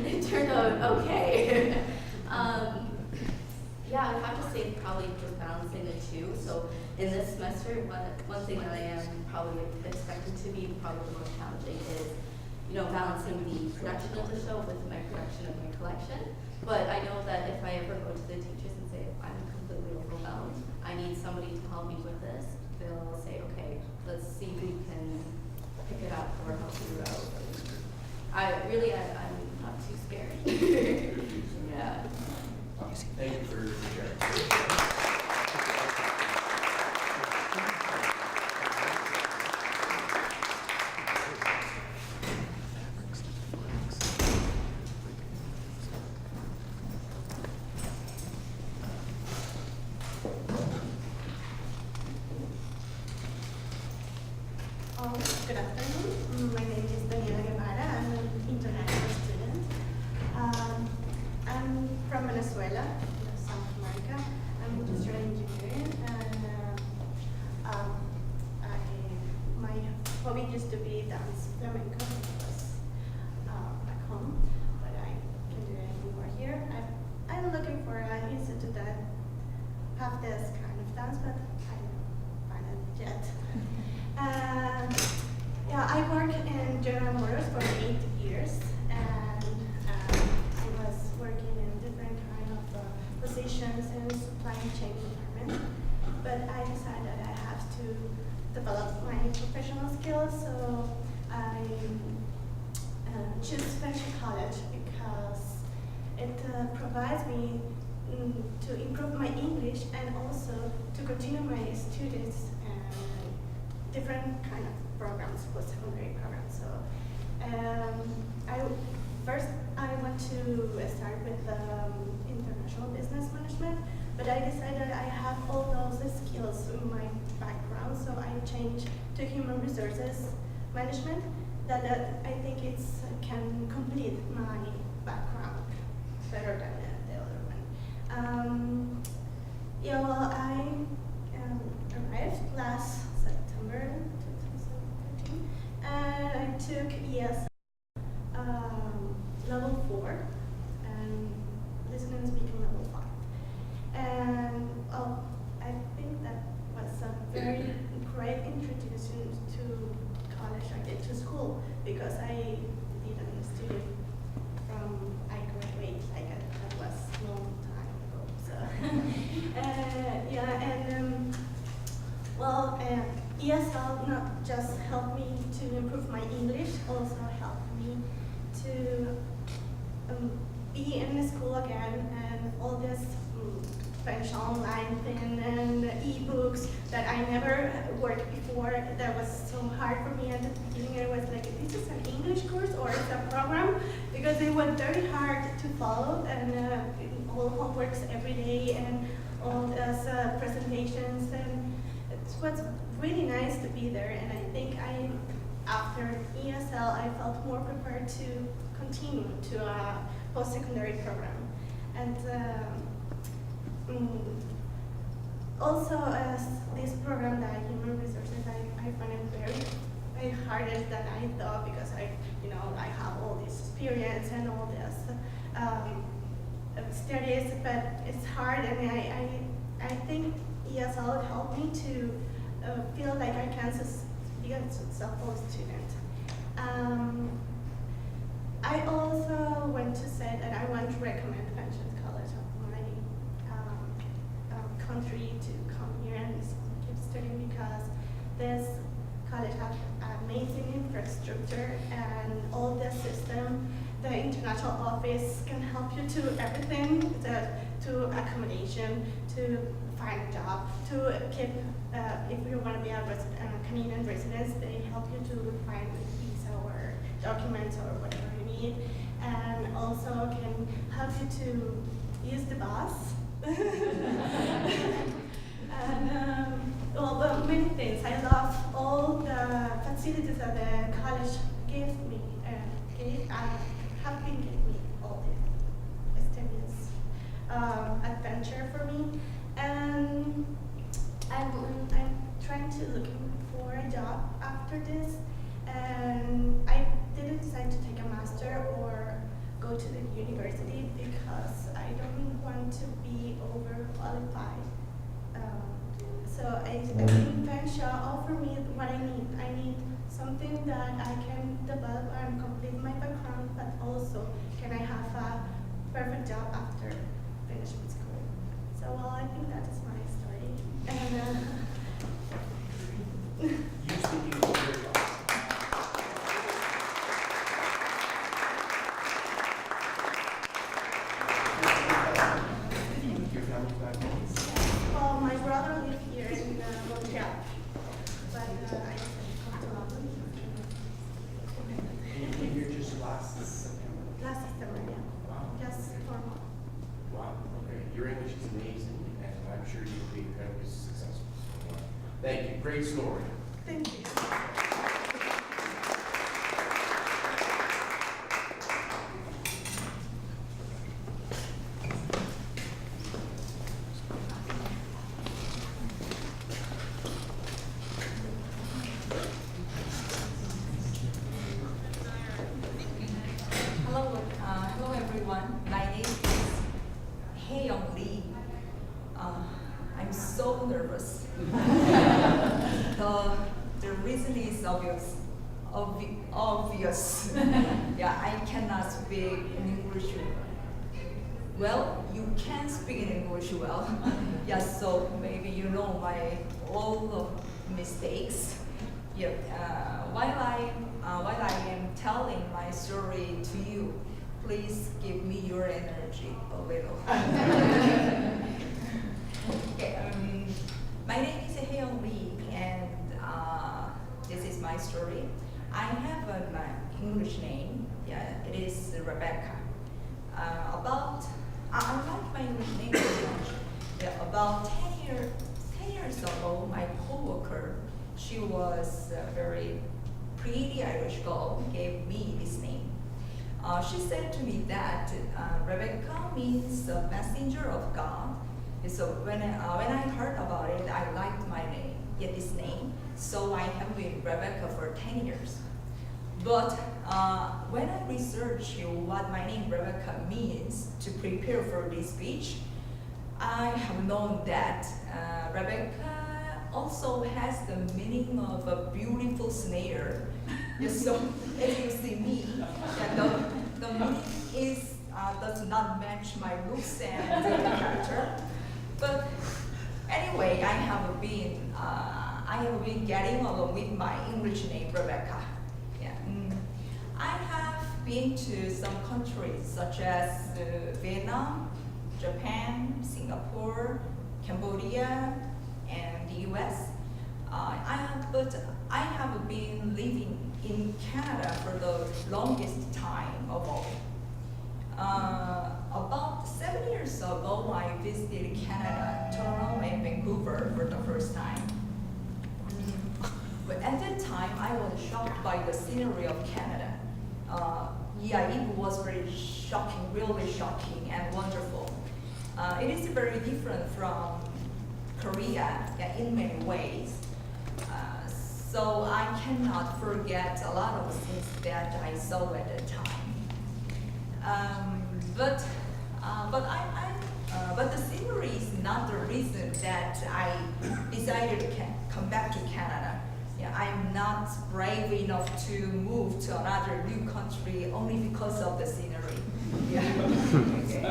it turned out okay. Yeah, I'd have to say probably just balancing the two. So in this semester, one thing that I am probably expected to be probably the most challenging is, balancing the production of the show with my production of my collection. But I know that if I ever go to the teachers and say, I'm completely overwhelmed, I need somebody to help me with this, they'll say, okay, let's see who can pick it up or help you out. I'm not too scared. Yeah.
Thank you for sharing.
Good afternoon. My name is Daniela Guevara. I'm an international student. I'm from Venezuela, South America. I'm industrial engineering, and my hobby used to be dance flamenco. It was back home, but I can do it anymore here. I'm looking for an institute that have this kind of dance, but I don't find it yet. Yeah, I worked in General Motors for 8 years, and I was working in different kind of to improve my English and also to continue my students different kind of programs, post-secondary programs. So I want to start with international business management, but I decided I have all those skills in my background, so I changed to human resources management. That I think it's can complete my background better than the other one. Yeah, well, I arrived last September 2013, and I took ESL level 4 and listening and speaking level 5. And I think that was a very great introduction to college, to school, because I didn't study from I graduated like that was a long time ago. So ESL not just helped me to improve my English, also helped me to be in the school again, and all this French online thing and e-books that I never worked before. That was so hard for me at the beginning. I was like, this is an English course or it's a program? Because it was very hard to follow, and all homeworks every day and all those presentations, and it was really nice to be there. And I think after ESL, I felt more prepared to continue to a post-secondary program. And also, this program that Human Resources, I find it very harder than I thought, because I have all this experience and all this studies, but it's hard, and I think ESL helped me to feel like I can be a successful student. I also want to say that I want to recommend Fanshawe College of my country to come here and keep studying, because this college has amazing infrastructure and all the system. The international office can help you to everything, to accommodation, to find a job, to keep, if you want to be a Canadian resident, they help you to find a visa or documents or whatever you need, and also can help you to use the bus. And well, many things. I love all the facilities that the college gave me, have been giving me all the experience, adventure for me, and I'm trying to looking for a job after this, and I didn't decide to take a master or go to the university because I don't want to be overqualified. So I think Fanshawe offered me what I need. I need something that I can develop and complete my background, but also can I have a perfect job after finishing school. So well, I think that is my story. And
You speaking very well. Your family's back home?
well, my brother lives here in Montreal, but I decided to come to London.
And you came here just last September?
Last September, yeah.
Wow.
Just 4 months.
Wow, okay. Your English is amazing, and I'm sure you'll be incredibly successful. Thank you. Great story.
Thank you.
Hello everyone. My name is Young Lee. I'm so nervous. The reason is obvious. Yeah, I cannot speak in English. Well, you can speak in English well. Yeah, so maybe you know my all the mistakes. Yeah, while I am telling my story to you, please give me your energy a little. Okay, my name is Haeyoung Lee, and this is my story. I have an English name. Yeah, it is Rebecca. I like my English name very much. Yeah, about 10 years ago, my coworker, she was a very pretty Irish girl, gave me this name. She said to me that Rebecca means the messenger of God. And so when I heard about it, I liked my name, this name. So I have been Rebecca for 10 years. But when I researched what my name Rebecca means to prepare for this speech, I have known that Rebecca also has the meaning of a beautiful snare. So as you see me, the meaning is does not match my looks and character. But anyway, I have been getting along with my English name Rebecca. I have been to some countries such as Vietnam, Japan, Singapore, Cambodia, and the US. But I have been living in Canada for the longest time of all. About 7 years ago, I visited Canada, Toronto, and Vancouver for the first time. But at that time, I was shocked by the scenery of Canada. It was very shocking, really shocking and wonderful. It is very different from Korea in many ways. So I cannot forget a lot of things that I saw at the time. But the scenery is not the reason that I decided to come back to Canada. I'm not brave enough to move to another new country only because of the scenery. Okay.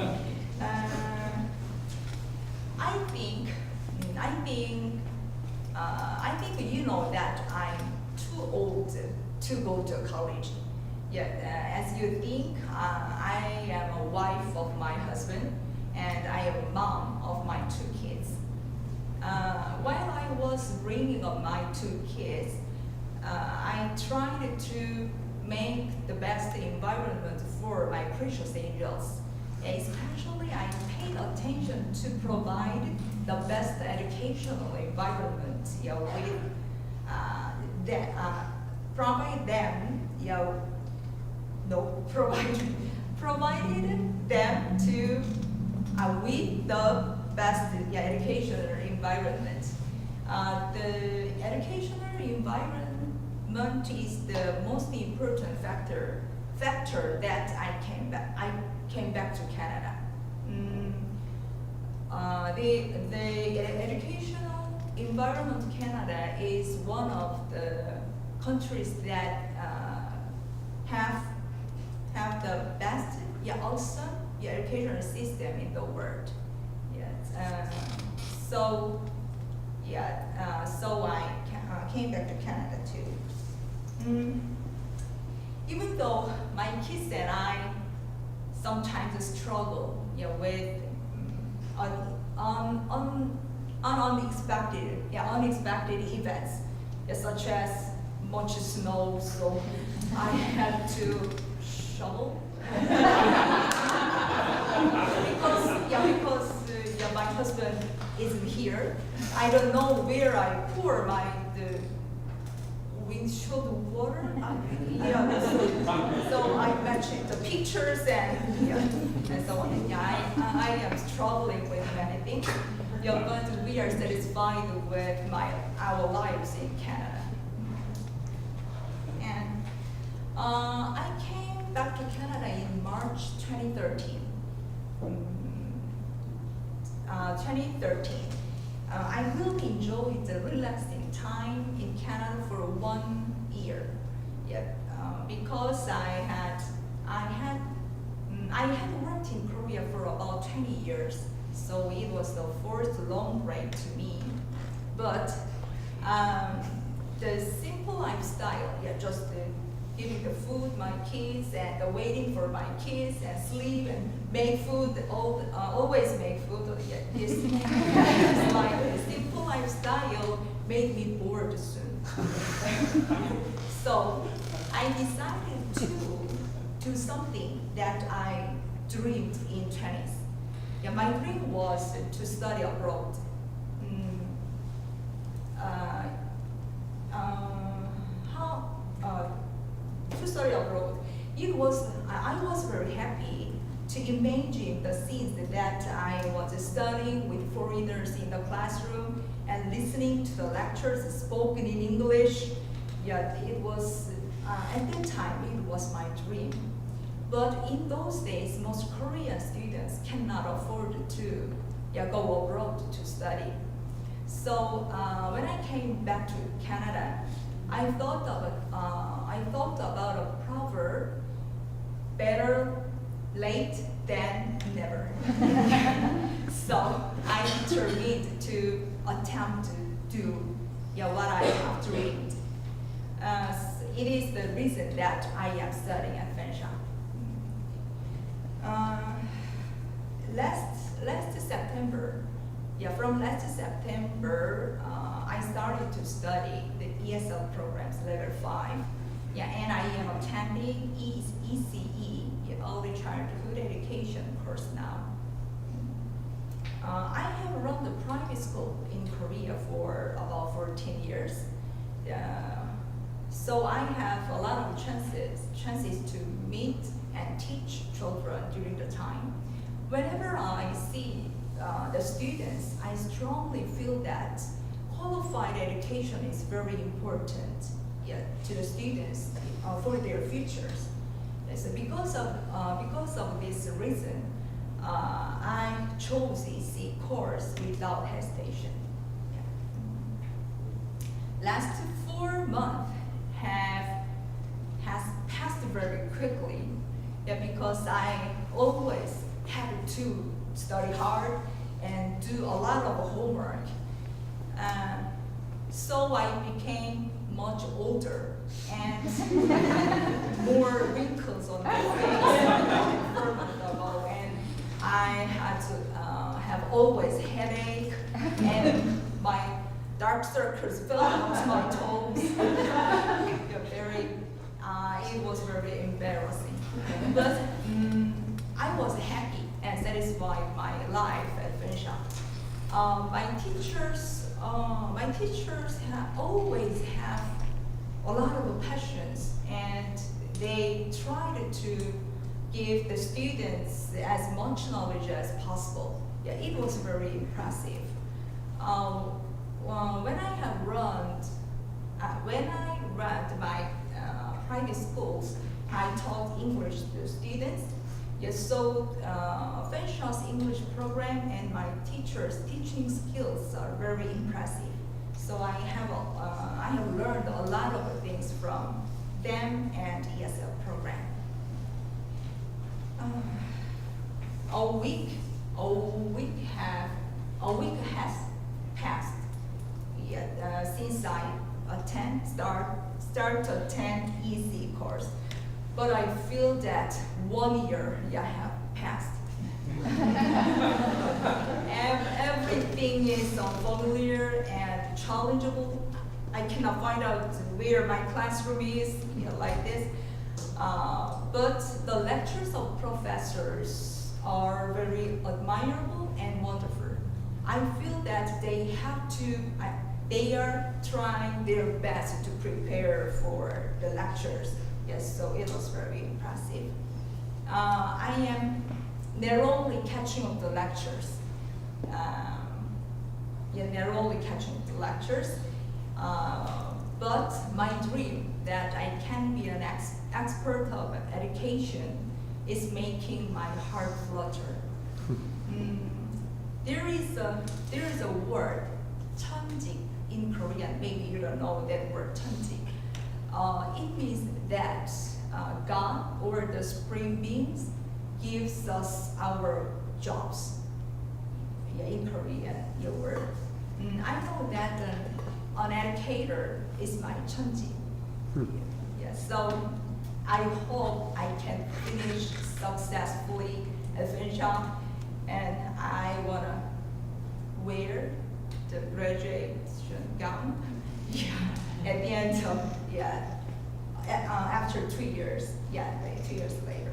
I think you know that I'm too old to go to college. As you think, I am a wife of my husband, and I am a mom of my 2 kids. While I was bringing up my 2 kids, I tried to make the best environment for my precious angels. Especially, I paid attention to provide the best educational environment provided them to with the best educational environment. The educational environment is the most important factor that I came back to Canada. The educational environment of Canada is one of the countries that have the best, awesome educational system in the world. So I came back to Canada too. Even though my kids and I sometimes struggle, with unexpected events, such as much snow, so I had to shovel. because my husband isn't here. I don't know where I pour the windshield water. So I mentioned the pictures and so on. I am struggling with many things. But we are satisfied with our lives in Canada. And I came back to Canada in March 2013. I really enjoyed the relaxing time in Canada for 1 year. Because I had worked in Korea for about 20 years, so it was the first long break to me. But the simple lifestyle, just giving the food my kids and waiting for my kids and sleep and make food, always make food. It's like a simple lifestyle made me bored soon. So I decided to do something that I dreamed in 20s. Yeah, my dream was to study abroad. To study abroad. I was very happy to imagine the scenes that I was studying with foreigners in the classroom and listening to the lectures spoken in English. Yeah, it was, at that time, it was my dream. But in those days, most Korean students cannot afford to go abroad to study. So when I came back to Canada, I thought about a proverb: better late than never. So I determined to attempt to do what I have dreamed. It is the reason that I am studying at Fanshawe. Last September, from last September, I started to study the ESL programs, level 5. And I am attending ECE, Early Childhood Education course now. I have run the private school in Korea for about 14 years. So I have a lot of chances to meet and teach children during the time. Whenever I see the students, I strongly feel that qualified education is very important to the students for their futures. So because of this reason, I chose EC course without hesitation. Last 4 months has passed very quickly, because I always had to study hard and do a lot of homework. So I became much older and more wrinkles on my face 4 months ago, and I had to have always headache and my dark circles fell onto my toes. It was very embarrassing. But I was happy and satisfied with my life at Fanshawe. My teachers always have a lot of passions, and they tried to give the students as much knowledge as possible. It was very impressive. When I ran my private schools, I taught English to students. So Fanshawe's English program and my teachers' teaching skills are very impressive. So I have learned a lot of things from them and ESL program. A week has passed since I start to attend EC course, but I feel that 1 year have passed. Everything is unfamiliar and challengeable. I cannot find out where my classroom is, like this. But the lectures of professors are very admirable and wonderful. I feel that they are trying their best to prepare for the lectures. So it was very impressive. I am narrowly catching up the lectures. But my dream that I can be an expert of education is making my heart flutter. There is a word, 천직, in Korean. Maybe you don't know that word, 천직. It means that God or the spring beings gives us our jobs. In Korean, your word. I know that an educator is my 천직. So I hope I can finish successfully at Fanshawe, and I wanna wear the graduation gown at the end of, after 2 years, like 2 years later.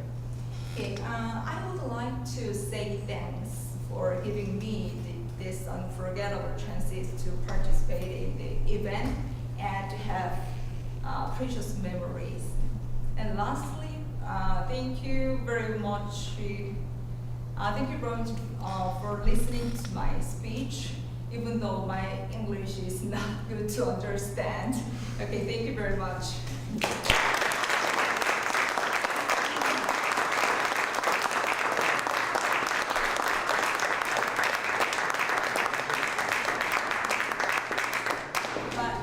Okay, I would like to say thanks for giving me this unforgettable chances to participate in the event and to have precious memories. And lastly, thank you very much. Thank you very much for listening to my speech, even though my English is not good to understand. Okay, thank you very much.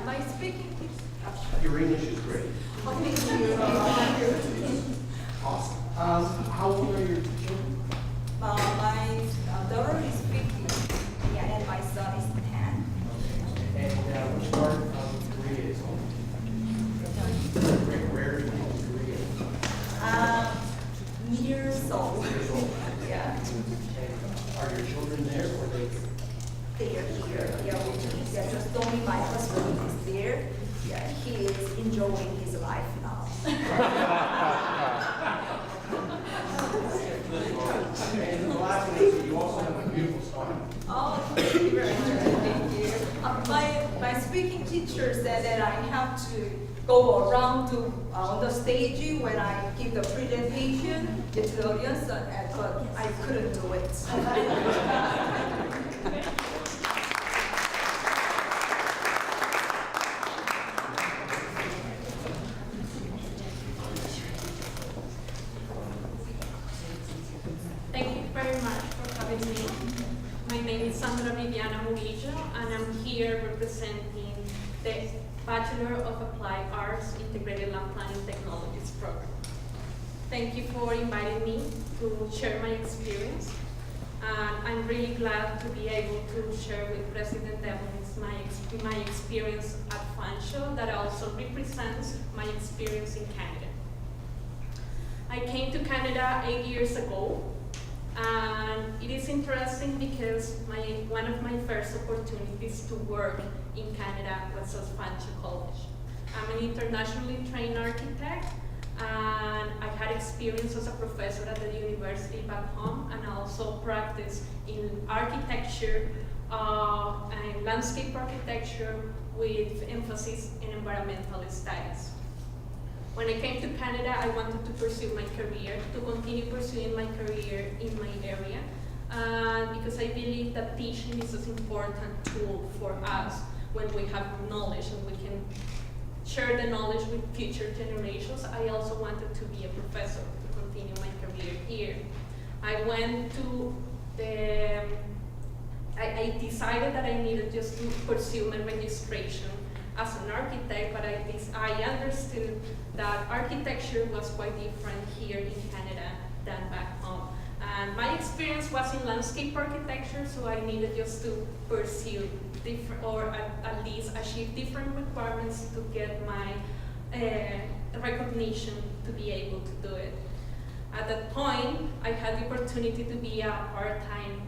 My speaking is
Your English is great.
thank you.
Awesome. How old are your children?
My daughter is 15, and my son is 10.
And which part of Korea is home? Where are you in Korea?
Near Seoul. Yeah.
And are your children there or they?
They are here. Yeah, just only my husband is there. Yeah, he is enjoying his life now.
And the last one is you also have a beautiful smile.
Oh, thank you very much. Thank you. My speaking teacher said that I have to go around to on the stage when I give the presentation to the audience, but I couldn't do it.
Thank you very much for having me. My name is Sandra Viviana Murillo, and I'm here representing the Bachelor of Applied Arts Integrated Land Planning Technologies program. Thank you for inviting me to share my experience. And I'm really glad to be able to share with President Devlin my experience at Fanshawe that also represents my experience in Canada. I came to Canada 8 years ago, and it is interesting because one of my first opportunities to work in Canada was at Fanshawe College. I'm an internationally trained architect, and I had experience as a professor at the university back home, and also practice in architecture and landscape architecture with emphasis in environmental studies. When I came to Canada, I wanted to pursue my career, to continue pursuing my career in my area, because I believe that teaching is an important tool for us when we have knowledge and we can share the knowledge with future generations. I also wanted to be a professor to continue my career here. I decided that I needed just to pursue my registration as an architect, but I understood that architecture was quite different here in Canada than back home. And my experience was in landscape architecture, so I needed just to pursue different, or at least achieve different requirements to get my recognition to be able to do it. At that point, I had the opportunity to be a part-time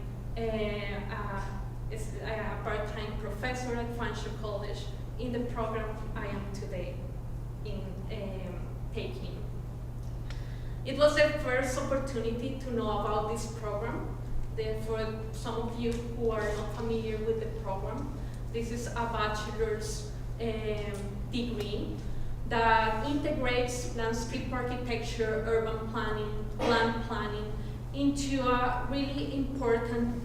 professor at Fanshawe College in the program I am today taking. It was the first opportunity to know about this program. For some of you who are not familiar with the program, this is a bachelor's degree that integrates landscape architecture, urban planning, land planning into a really important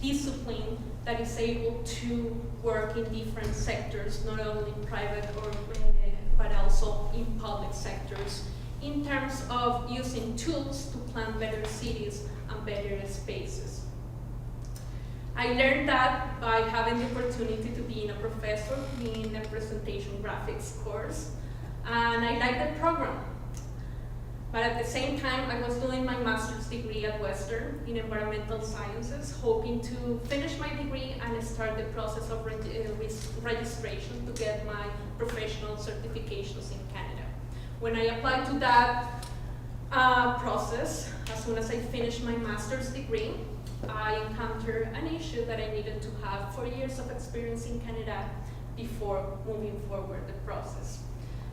discipline that is able to work in different sectors, not only private but also in public sectors, in terms of using tools to plan better cities and better spaces. I learned that by having the opportunity to be a professor in a presentation graphics course, and I liked the program. But at the same time, I was doing my master's degree at Western in environmental sciences, hoping to finish my degree and start the process of registration to get my professional certifications in Canada. When I applied to that process, as soon as I finished my master's degree, I encountered an issue that I needed to have 4 years of experience in Canada before moving forward the process.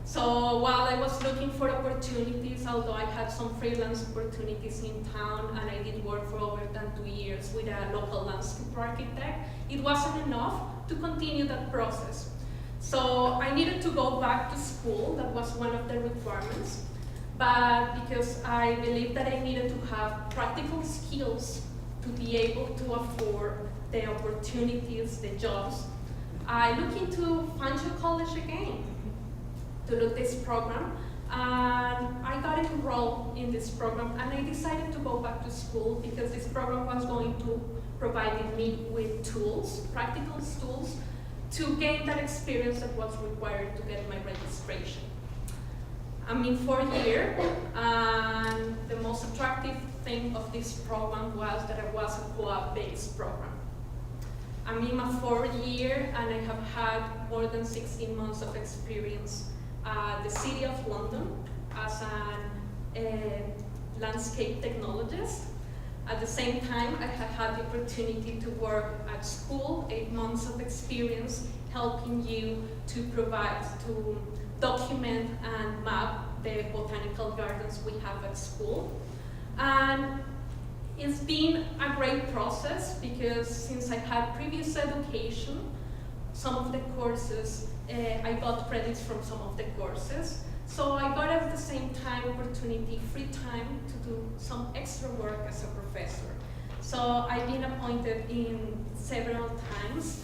So while I was looking for opportunities, although I had some freelance opportunities in town and I did work for over than 2 years with a local landscape architect, it wasn't enough to continue that process. So I needed to go back to school. That was one of the requirements. But because I believed that I needed to have practical skills to be able to afford the opportunities, the jobs, I looked into Fanshawe College again to look this program, and I got enrolled in this program, and I decided to go back to school because this program was going to provide me with tools, practical tools, to gain that experience that was required to get my registration. I'm in 4th year, and the most attractive thing of this program was that it was a co-op-based program. I'm in my 4th year, and I have had more than 16 months of experience at the City of London as a landscape technologist. At the same time, I have had the opportunity to work at school, 8 months of experience helping you to document and map the botanical gardens we have at school. And it's been a great process because since I had previous education, some of the courses, I got credits from some of the courses. So I got at the same time opportunity, free time to do some extra work as a professor. So I've been appointed in several times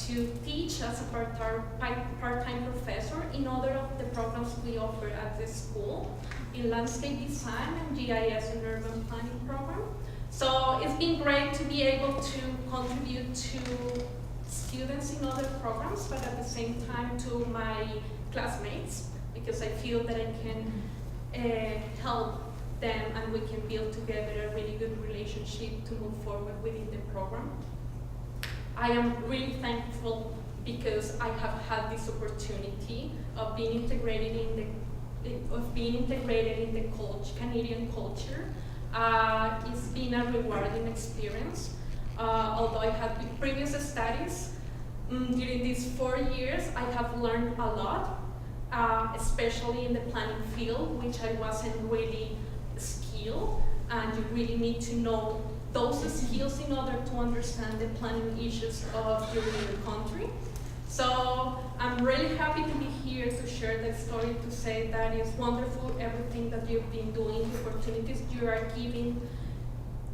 to teach as a part-time professor in other of the programs we offer at the school, in landscape design and GIS and urban planning program. So it's been great to be able to contribute to students in other programs, but at the same time to my classmates, because I feel that I can help them and we can build together a really good relationship to move forward within the program. I am really thankful because I have had this opportunity of being integrated in the Canadian culture. It's been a rewarding experience. Although I had previous studies, during these 4 years I have learned a lot, especially in the planning field, which I wasn't really skilled, and you really need to know those skills in order to understand the planning issues of your little country. So I'm really happy to be here to share that story, to say that it's wonderful everything that you've been doing, the opportunities you are giving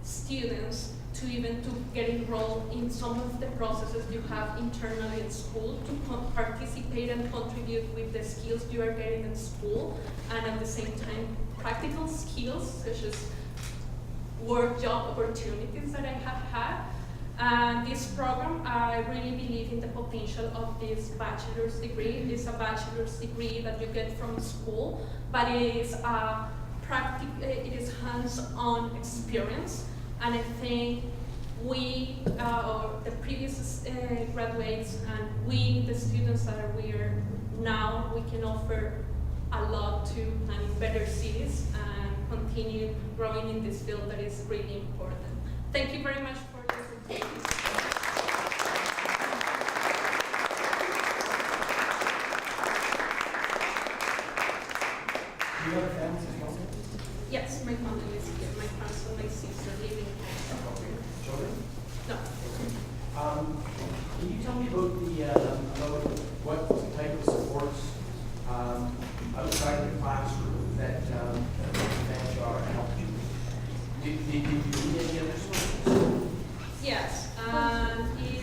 students to even to get enrolled in some of the processes you have internally in school, to participate and contribute with the skills you are getting in school, and at the same time practical skills such as work job opportunities that I have had. And this program, I really believe in the potential of this bachelor's degree. It's a bachelor's degree that you get from school, but it is hands-on experience. And I think we, the previous graduates, and we, the students that we are now, we can offer a lot to planning better cities and continue growing in this field that is really important. Thank you very much for your attention.
Do you have a family as well?
Yes, my family is here. My parents and my sister live in Canada.
Children?
No.
Can you tell me about what type of supports outside the classroom that Fanshawe helped you? Did you need any other supports?
Yes, it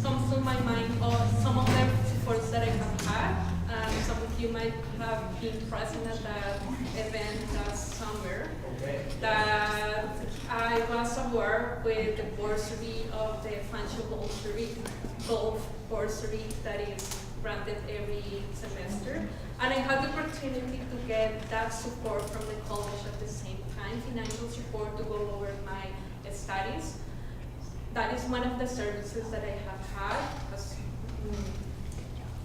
comes to my mind of some of the supports that I have had. Some of you might have been present at that event last summer.
Okay.
That I was aware with the bursary of the Fanshawe Golf bursary that is granted every semester. And I had the opportunity to get that support from the college at the same time, financial support to go over my studies. That is one of the services that I have had.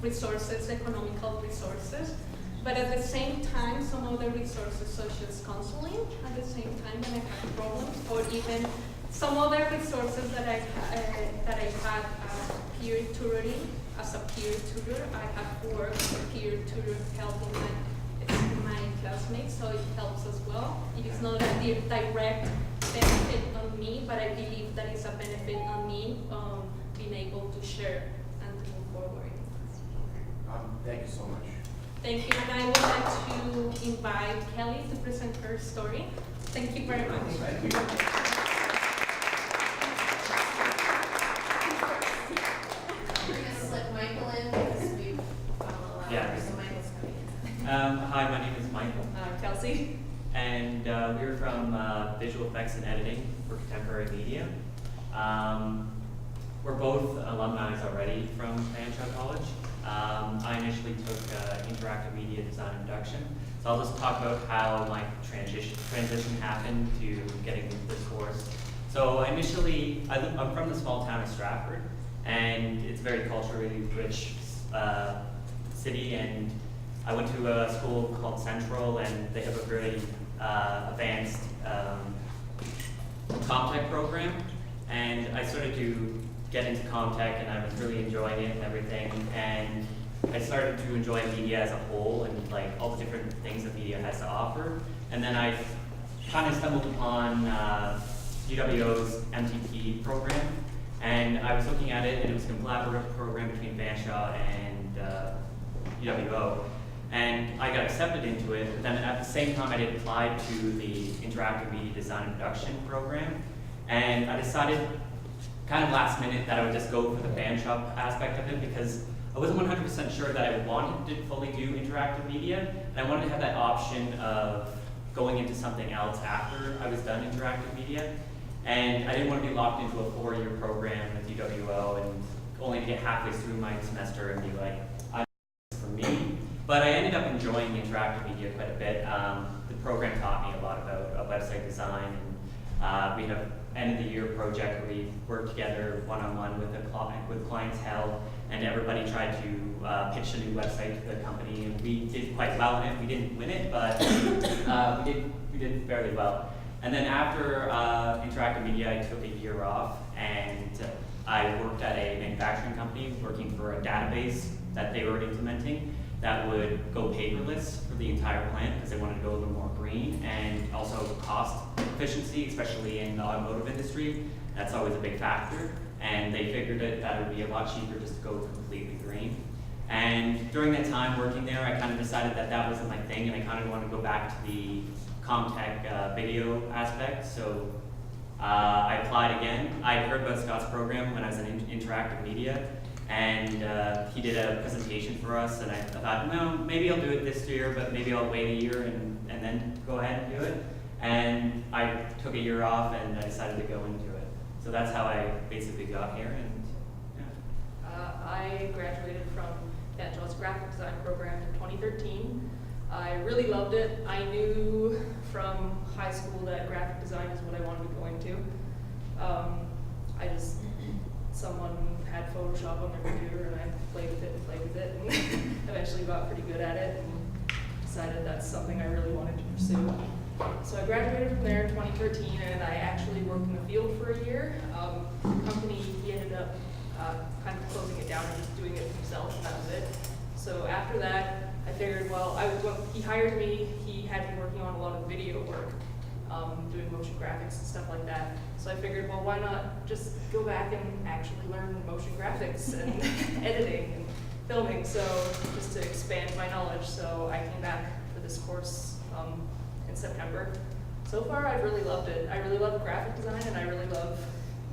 resources, economical resources. But at the same time, some other resources such as counseling at the same time when I had problems, or even some other resources that I had peer tutoring. As a peer tutor, I have worked as a peer tutor helping my classmates, so it helps as well. It is not a direct benefit on me, but I believe that it's a benefit on me being able to share and to move forward.
Thank you so much.
Thank you, and I would like to invite Kelly to present her story. Thank you very much.
Thank you.
We're going to let Michael in because we've gone a little hour,
Yeah.
so Michael's coming in.
Hi, my name is Michael,
Kelsey.
and we're from Visual Effects and Editing for Contemporary Media. We're both alumni already from Fanshawe College. I initially took interactive media design induction, so I'll just talk about how my transition happened to getting into this course. So I'm from the small town of Stratford, and it's a very culturally rich city, and I went to a school called Central, and they have a very advanced ComTech program, and I started to get into ComTech, and I was really enjoying it and everything, and I started to enjoy media as a whole and like all the different things that media has to offer. And then I kind of stumbled upon UWO's MTT program, and I was looking at it, and it was a collaborative program between Fanshawe and UWO. And I got accepted into it, but then at the same time I did apply to the Interactive Media Design Induction program, and I decided kind of last minute that I would just go for the Fanshawe aspect of it because I wasn't 100% sure that I wanted to fully do interactive media, and I wanted to have that option of going into something else after I was done interactive media. And I didn't want to be locked into a 4-year program with UWO and only to get halfway through my semester and be like, I this is for me. But I ended up enjoying interactive media quite a bit. The program taught me a lot about website design, and we have end of the year project where we work together one-on-one with clientele, and everybody tried to pitch a new website to the company, and we did quite well in it. We didn't win it, but we did fairly well. And then after interactive media, I took a year off, and I worked at a manufacturing company working for a database that they were implementing that would go paperless for the entire plant because they wanted to go a little more green, and also cost efficiency, especially in the automotive industry. That's always a big factor, and they figured that it would be a lot cheaper just to go completely green. And during that time working there, I kind of decided that that wasn't my thing, and I kind of wanted to go back to the ComTech video aspect. So I applied again. I had heard about Scott's program when I was in interactive media, and he did a presentation for us, and I thought, no, maybe I'll do it this year, but maybe I'll wait a year and then go ahead and do it. And I took a year off, and I decided to go into it. So that's how I basically got here, and yeah.
I graduated from Fanshawe's graphic design program in 2013. I really loved it. I knew from high school that graphic design is what I wanted to go into. Someone had Photoshop on their computer, and I played with it, and eventually got pretty good at it, and decided that's something I really wanted to pursue. So I graduated from there in 2013, and I actually worked in the field for a year. The company, he ended up kind of closing it down and just doing it himself, and that was it. So after that, I figured, well, he hired me. He had me working on a lot of video work, doing motion graphics and stuff like that. So I figured, well, why not just go back and actually learn motion graphics and editing and filming, so just to expand my knowledge. So I came back for this course in September. So far, I've really loved it. I really love graphic design, and I really love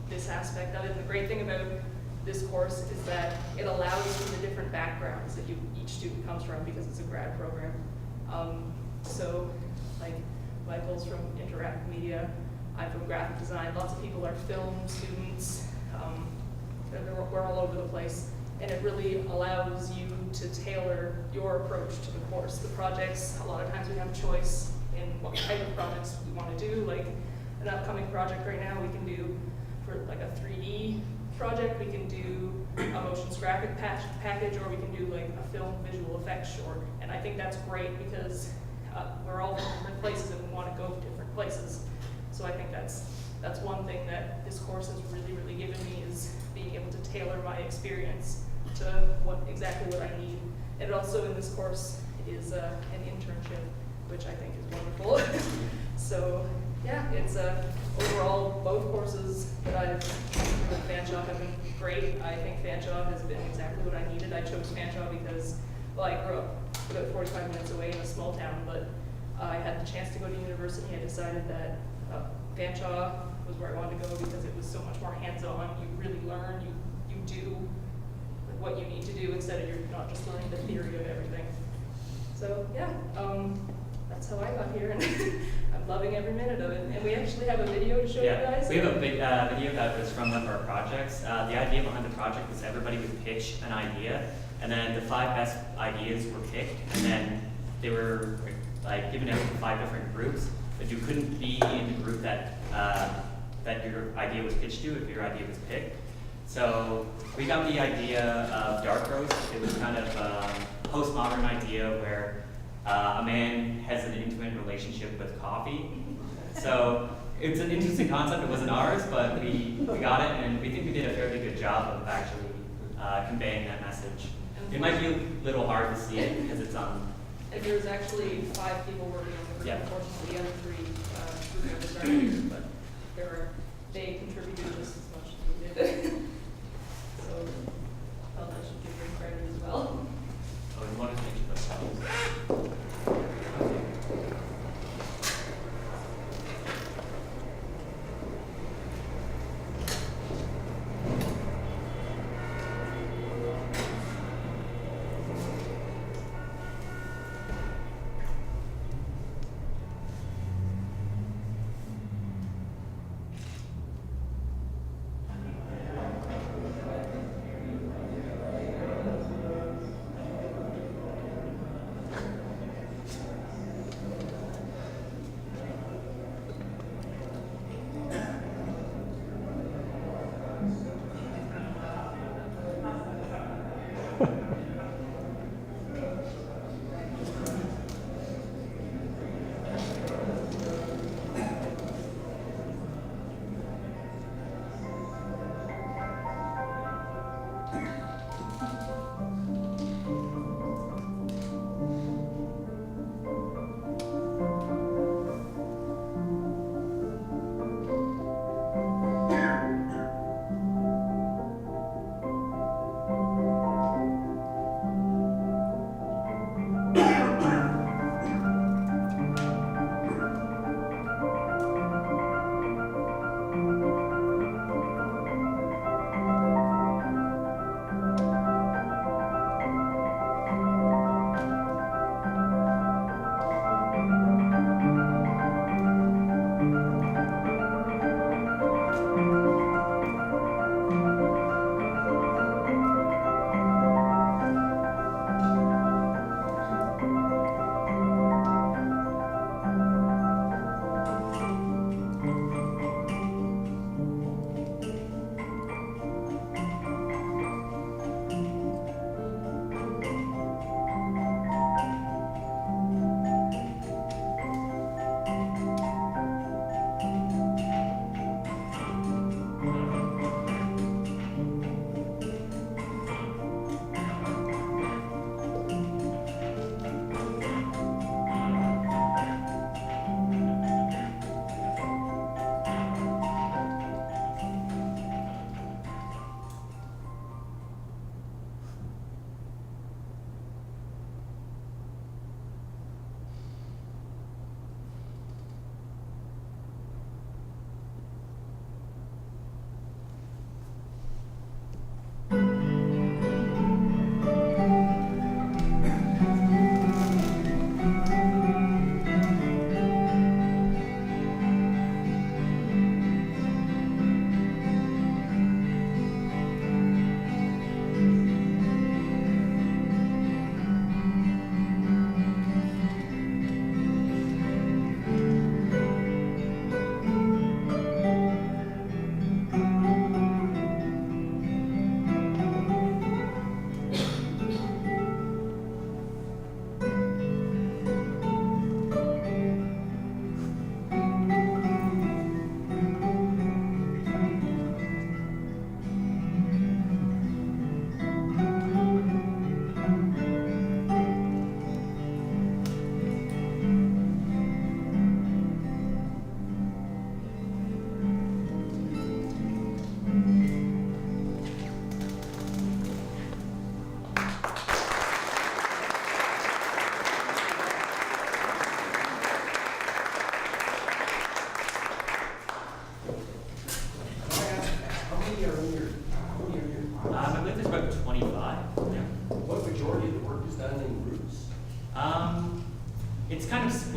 this aspect of it. And the great thing about this course is that it allows for the different backgrounds that each student comes from, because it's a grad program. So, like, Michael's from interactive media, I'm from graphic design. Lots of people are film students. We're all over the place, and it really allows you to tailor your approach to the course. The projects, a lot of times we have a choice in what type of projects we want to do. Like an upcoming project right now we can do for like a 3D
project, we can do a motions graphic package, or we can do like a film visual effects short. And I think that's great because we're all from different places and we want to go to different places. So I think that's one thing that this course has really, really given me, is being able to tailor my experience to exactly what I need. And also in this course is an internship, which I think is wonderful. So yeah, it's overall both courses that I've through at Fanshawe have been great. I think Fanshawe has been exactly what I needed. I chose Fanshawe because, well, I grew up about 45 minutes away in a small town, but I had the chance to go to university. I decided that Fanshawe was where I wanted to go because it was so much more hands-on. You really learn, you do what you need to do instead of you're not just learning the theory of everything. So yeah, that's how I got here, and I'm loving every minute of it. And we actually have a video to show you guys.
We have a big video that was from one of our projects. The idea behind the project was everybody would pitch an idea, and then the 5 best ideas were picked, and then they were like given out to 5 different groups, but you couldn't be in the group that that your idea was pitched to if your idea was picked. So we got the idea of dark roast. It was kind of a postmodern idea where a man has an intimate relationship with coffee. So it's an interesting concept. It wasn't ours, but we got it, and we think we did a fairly good job of actually conveying that message. It might be a little hard to see it because it's on.
And there's actually 5 people working on the group.
Yeah.
Unfortunately, the other 3 group members aren't here, but they contributed just as much as we did. So I felt I should give them credit as well.
Oh, we wanted to make sure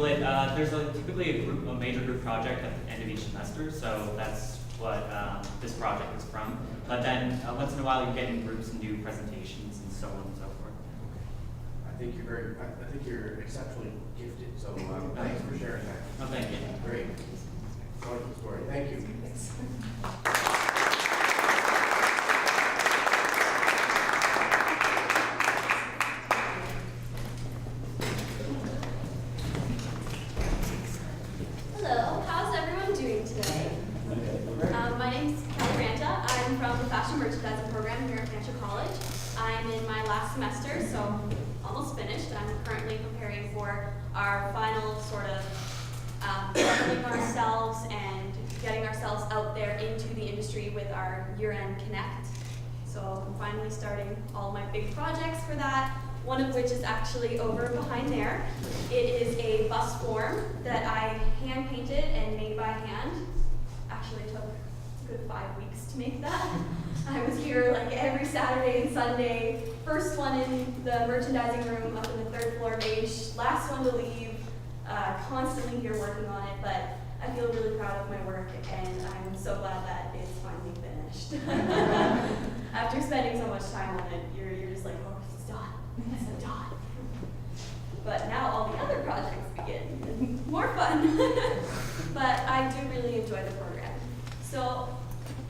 split. There's typically a major group project at the end of each semester, so that's what this project is from. But then once in a while you get in groups and do presentations and so on and so forth.
I think you're exceptionally gifted, so thanks for sharing that.
Oh, thank you.
Great. Wonderful story. Thank you.
Hello, how's everyone doing today? My name's Kelly Ranta. I'm from the Fashion Merchandising program here at Fanshawe College. I'm in my last semester, so almost finished. I'm currently preparing for our final sort of learning ourselves and getting ourselves out there into the industry with our year-end Connect. So I'm finally starting all my big projects for that, one of which is actually over behind there. It is a bus form that I hand painted and made by hand. Actually took a good 5 weeks to make that. I was here like every Saturday and Sunday. First one in the merchandising room up in the 3rd floor beige. Last one to leave. Constantly here working on it, but I feel really proud of my work and I'm so glad that it's finally finished. After spending so much time on it, you're just like, oh, it's done. It's done. But now all the other projects begin. More fun. But I do really enjoy the program. So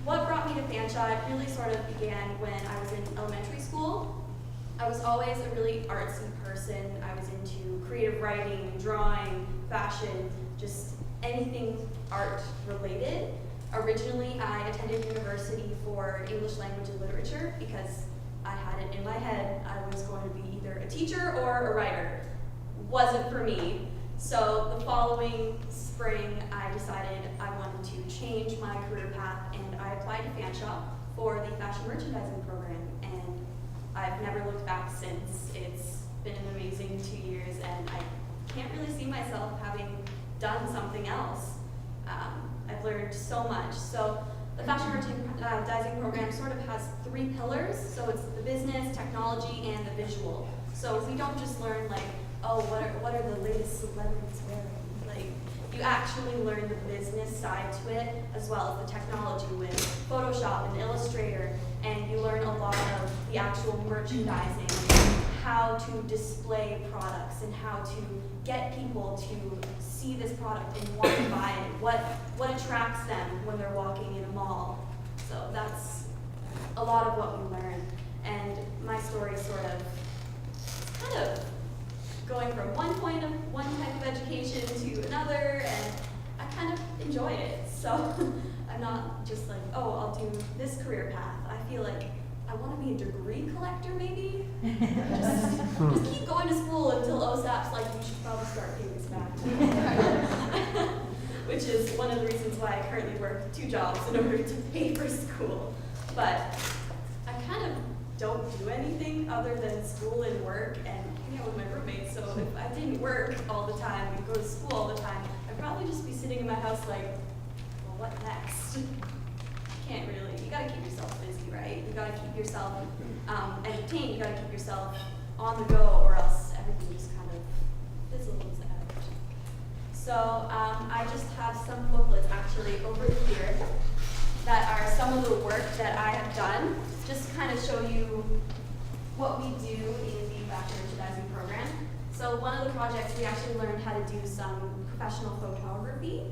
what brought me to Fanshawe, it really sort of began when I was in elementary school. I was always a really artsy person. I was into creative writing, drawing, fashion, just anything art related. Originally, I attended university for English language and literature because I had it in my head I was going to be either a teacher or a writer. Wasn't for me. So the following spring, I decided I wanted to change my career path and I applied to Fanshawe for the fashion merchandising program. And I've never looked back since. It's been an amazing 2 years and I can't really see myself having done something else. I've learned so much. So the fashion merchandising program sort of has 3 pillars. So it's the business, technology, and the visual. So we don't just learn like, oh, what are the latest celebrities wearing? Like, you actually learn the business side to it as well as the technology with Photoshop and Illustrator, and you learn a lot of the actual merchandising, how to display products and how to get people to see this product and want to buy it, what attracts them when they're walking in a mall. So that's a lot of what we learn. And my story sort of kind of going from one type of education to another, and I kind of enjoy it. So I'm not just like, oh, I'll do this career path. I feel like I want to be a degree collector maybe. just keep going to school until OSAP's like, you should probably start paying this back. Which is one of the reasons why I currently work 2 jobs in order to pay for school. But I kind of don't do anything other than school and work and hang out with my roommates. So if I didn't work all the time and go to school all the time, I'd probably just be sitting in my house like, well, what next? Can't really. You gotta keep yourself busy, right? You gotta keep yourself entertained. You gotta keep yourself on the go, or else everything just kind of fizzles out. So I just have some booklets actually over here that are some of the work that I have done, just to kind of show you what we do in the fashion merchandising program. So one of the projects, we actually learned how to do some professional photography,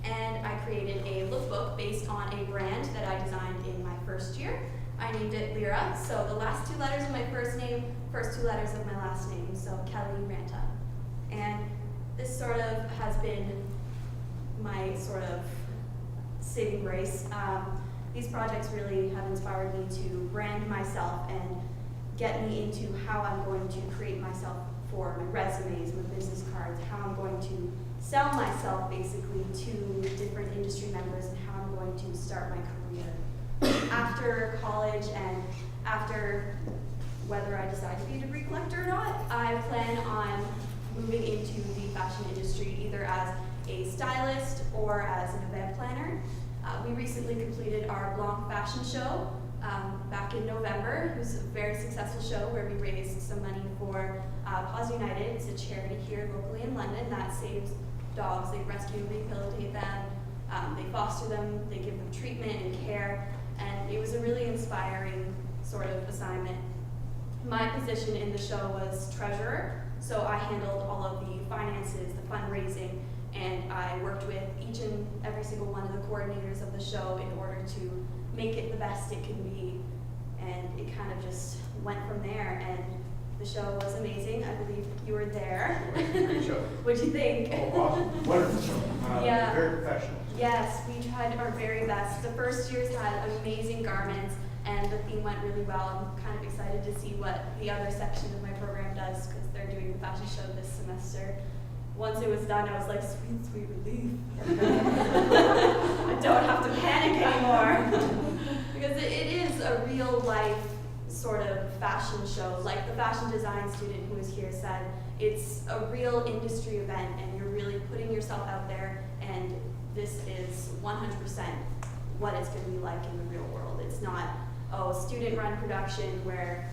and I created a lookbook based on a brand that I designed in my first year. I named it Lyra, so the last 2 letters of my first name, first 2 letters of my last name, so Kelly Ranta. And this sort of has been my sort of saving grace. These projects really have inspired me to brand myself and get me into how I'm going to create myself for my resumes, my business cards, how I'm going to sell myself basically to different industry members and how I'm going to start my career. After college and after whether I decide to be a degree collector or not, I plan on moving into the fashion industry either as a stylist or as an event planner. We recently completed our Blanc fashion show
back in November. It was a very successful show where we raised some money for Paws United. It's a charity here locally in London that saves dogs. They rescue and rehabilitate them. They foster them, they give them treatment and care, and it was a really inspiring sort of assignment. My position in the show was treasurer, so I handled all of the finances, the fundraising, and I worked with each and every single one of the coordinators of the show in order to make it the best it can be. And it kind of just went from there, and the show was amazing. I believe you were there.
Great show.
What'd you think?
Oh, awesome. Wonderful show.
Yeah.
Very professional.
Yes, we tried our very best. The first years had amazing garments, and the theme went really well. I'm kind of excited to see what the other section of my program does, because they're doing the fashion show this semester. Once it was done, I was like, sweet, sweet relief. I don't have to panic anymore. Because it is a real life sort of fashion show. Like the fashion design student who was here said, it's a real industry event, and you're really putting yourself out there, and this is 100% what it's going to be like in the real world. It's not, student-run production where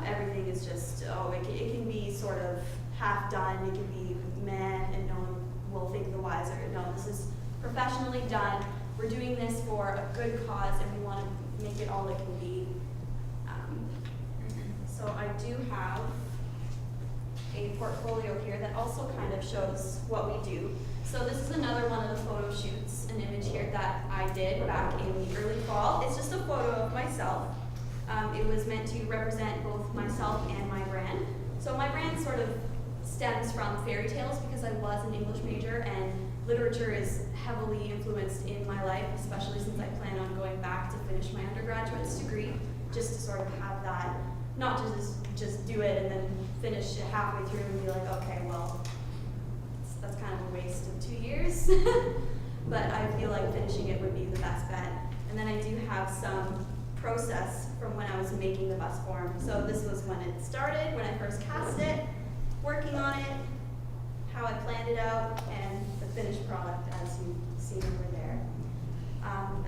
everything is just, it can be sort of half done, it can be meh, and no one will think the wiser. No, this is professionally done. We're doing this for a good cause, and we want to make it all it can be. So I do have a portfolio here that also kind of shows what we do. So this is another one of the photo shoots, an image here that I did back in the early fall. It's just a photo of myself. It was meant to represent both myself and my brand. So my brand sort of stems from fairy tales because I was an English major, and literature is heavily influenced in my life, especially since I plan on going back to finish my undergraduate degree, just to sort of have that, not just do it and then finish it halfway through and be like, okay, well, that's kind of a waste of 2 years. But I feel like finishing it would be the best bet. And then I do have some process from when I was making the bus form. So this was when it started, when I first cast it, working on it, how I planned it out, and the finished product as you see over there.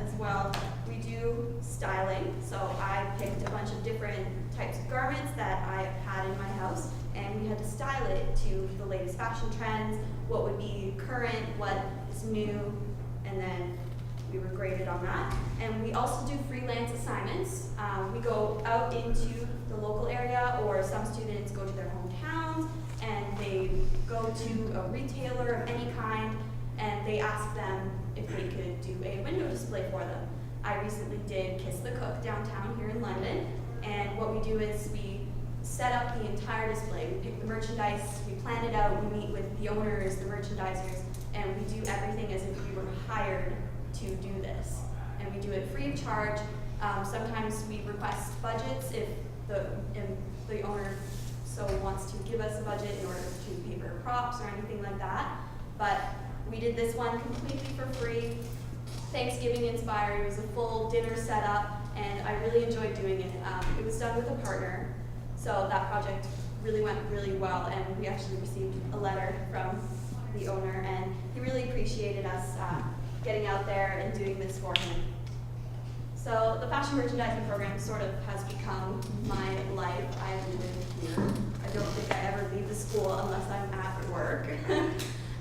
As well, we do styling. So I picked a bunch of different types of garments that I had in my house, and we had to style it to the latest fashion trends, what would be current, what is new, and then we were graded on that. And we also do freelance assignments. We go out into the local area, or some students go to their hometowns, and they go to a retailer of any kind, and they ask them if they could do a window display for them. I recently did Kiss the Cook downtown here in London, and what we do is we set up the entire display. We pick the merchandise, we plan it out, we meet with the owners, the merchandisers, and we do everything as if we were hired to do this. And we do it free of charge. Sometimes we request budgets if the owner so wants to give us a budget in order to pay for props or anything like that. But we did this one completely for free. Thanksgiving inspired. It was a full dinner setup, and I really enjoyed doing it. It was done with a partner, so that project really went really well, and we actually received a letter from the owner, and he really appreciated us getting out there and doing this for him. So the fashion merchandising program sort of has become my life. I live here. I don't think I ever leave the school unless I'm at work.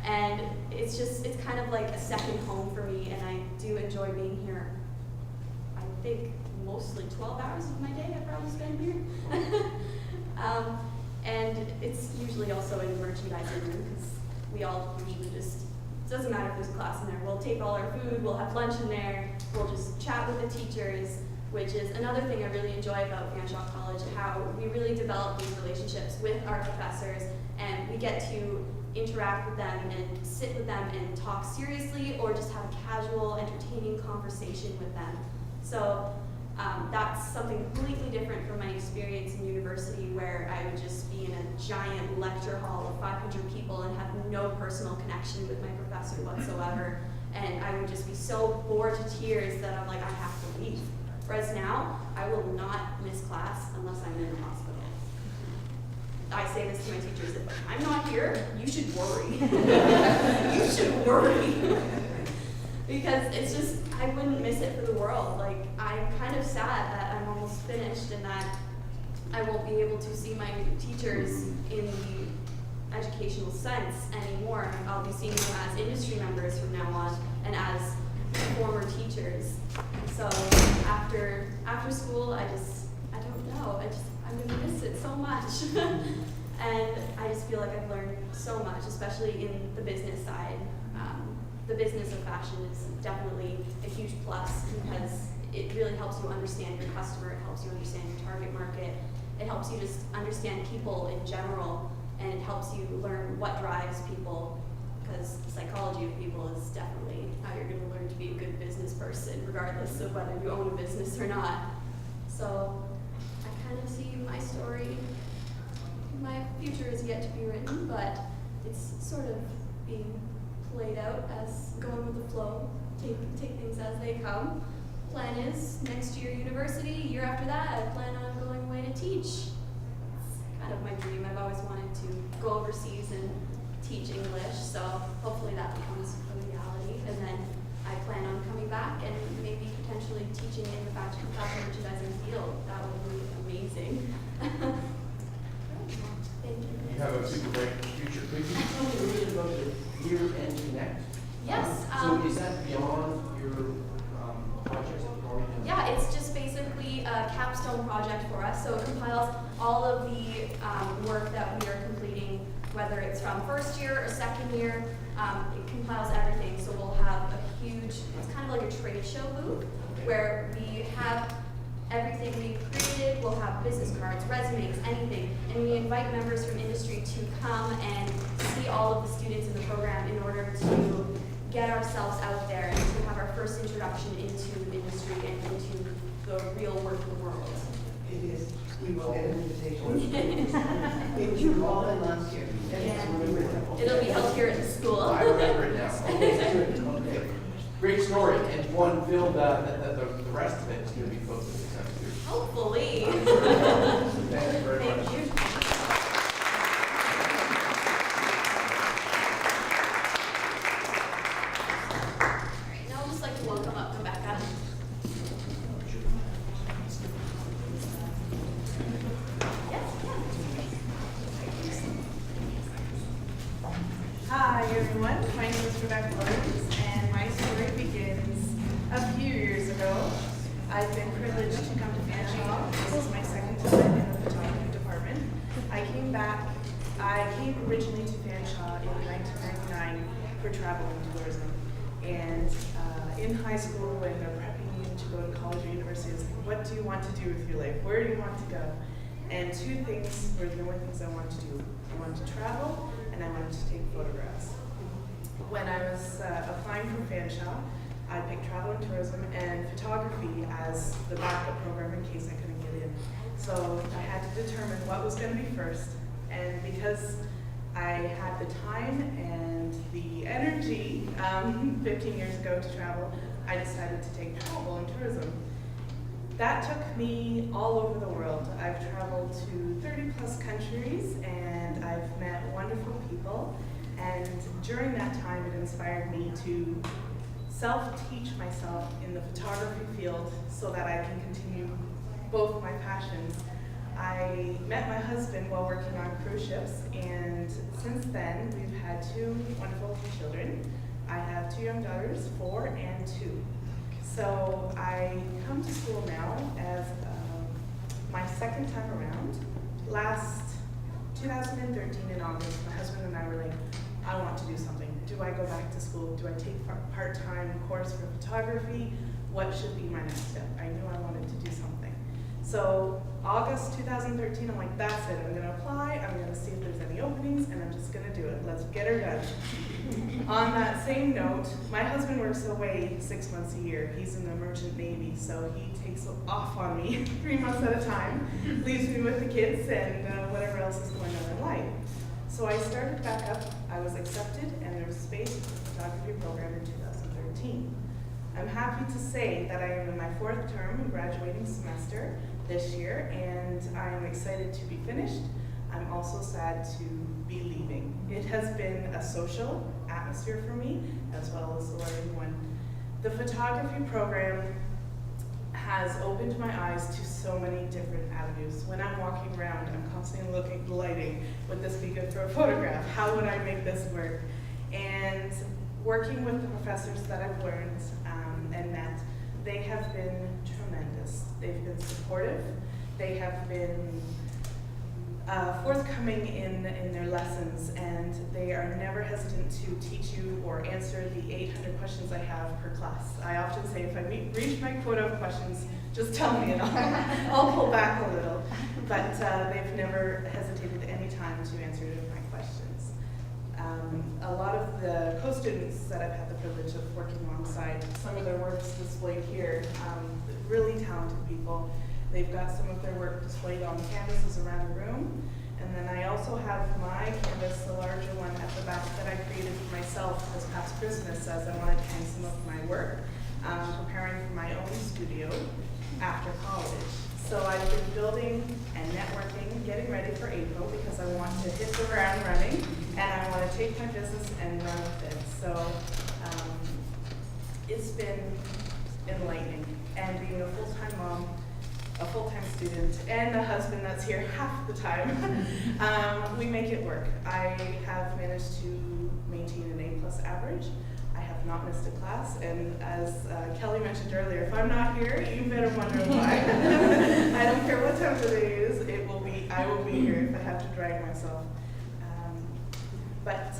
And it's kind of like a second home for me, and I do enjoy being here. I think mostly 12 hours of my day I probably spend here. And it's usually also in the merchandising room, because we all meet, it doesn't matter if there's a class in there. We'll take all our food, we'll have lunch in there, we'll just chat with the teachers, which is another thing I really enjoy about Fanshawe College, how we really develop these relationships with our professors, and we get to interact with them and sit with them and talk seriously, or just have a casual, entertaining conversation with them. So that's something completely different from my experience in university, where I would just be in a giant lecture hall of 500 people and have no personal connection with my professor whatsoever. And I would just be so bored to tears that I'm like, I have to leave. Whereas now, I will not miss class unless I'm in the hospital. I say this to my teachers: if I'm not here, you should worry. You should worry.
because it's just, I wouldn't miss it for the world. Like, I'm kind of sad that I'm almost finished and that I won't be able to see my teachers in the educational sense anymore. I'll be seeing them as industry members from now on and as former teachers. So after school, I don't know, I'm gonna miss it so much. And I just feel like I've learned so much, especially in the business side. The business of fashion is definitely a huge plus because it really helps you understand your customer, it helps you understand your target market, it helps you just understand people in general, and it helps you learn what drives people, because the psychology of people is definitely how you're going to learn to be a good business person, regardless of whether you own a business or not. So I kind of see my story. My future is yet to be written, but it's sort of being played out as going with the flow, take things as they come. Plan is next year university, year after that I plan on going away to teach. It's kind of my dream. I've always wanted to go overseas and teach English, so hopefully that becomes a reality. And then I plan on coming back and maybe potentially teaching in the fashion merchandising field. That would be amazing. Thank you.
You have a super bright future. Could you tell me a little bit about the Hear and Connect?
Yes.
So is that beyond your projects that you already have?
Yeah, it's just basically a capstone project for us. So it compiles all of the work that we are completing, whether it's from first year or second year. It compiles everything. So we'll have a huge, it's kind of like a trade show booth where we have everything we've created. We'll have business cards, resumes, anything. And we invite members from industry to come and see all of the students in the program in order to get ourselves out there and to have our first introduction into industry and into the real working world.
It is, we will get an invitation. Did you call in last year?
Yeah. It'll be held here at the school.
I remember it now. Okay. Great story, and one film that the rest of it is going to be focused on too.
Hopefully.
Thank you very much.
Thank you. Now I'd just like to welcome up Rebecca.
Hi everyone, my name is Rebecca Williams, and my story begins a few years ago. I've been privileged to come to Fanshawe. This is my second time in the photography department. I came originally to Fanshawe in 1999 for travel and tourism. And in high school, when they're prepping you to go to college or university, it's like, what do you want to do with your life? Where do you want to go? And two things were the only things I wanted to do. I wanted to travel, and I wanted to take photographs. When I was applying for Fanshawe, I picked travel and tourism and photography as the backup program in case I couldn't get in. So I had to determine what was going to be first. And because I had the time and the energy 15 years ago to travel, I decided to take travel and tourism. That took me all over the world. I've traveled to 30 plus countries and I've met wonderful people. And during that time, it inspired me to self-teach myself in the photography field so that I can continue both my passions. I met my husband while working on cruise ships, and since then, we've had two wonderful children. I have two young daughters, 4 and 2. So I come to school now as my second time around. Last 2013 in August, my husband and I were like, I want to do something. Do I go back to school? Do I take a part-time course for photography? What should be my next step? I knew I wanted to do something. So August 2013, I'm like, that's it. I'm gonna apply, I'm gonna see if there's any openings, and I'm just gonna do it. Let's get her done. On that same note, my husband works away 6 months a year. He's in the Merchant Navy, so he takes off on me 3 months at a time, leaves me with the kids and whatever else is going on in life. So I started back up, I was accepted, and there was space for the photography program in 2013. I'm happy to say that I am in my 4th term and graduating semester this year, and I am excited to be finished. I'm also sad to be leaving. It has been a social atmosphere for me, as well as a learning one. The photography program has opened my eyes to so many different avenues. When I'm walking around, I'm constantly looking at the lighting. Would this be good for a photograph? How would I make this work? And working with the professors that I've learned and met, they have been tremendous. They've been supportive. They have been forthcoming in their lessons, and they are never hesitant to teach you or answer the 800 questions I have per class. I often say, if I reach my quota of questions, just tell me and I'll pull back a little. But they've never hesitated any time to answer my questions. A lot of the co-students that I've had the privilege of working alongside, some of their works displayed here, really talented people. They've got some of their work displayed on canvases around the room. And then I also have my canvas, the larger one at the back, that I created for myself this past Christmas as I wanted to hang some of my work, preparing for my own studio after college. So I've been building and networking, getting ready for April because I want to hit the ground running and I want to take my business and run with it. So it's been enlightening, and being a full-time mom, a full-time student, and a husband that's here half the time, we make it work. I have managed to maintain an A+ average. I have not missed a class, and as Kelly mentioned earlier, if I'm not here, you better wonder why. I don't care what time of the day it is, I will be here if I have to drag myself. But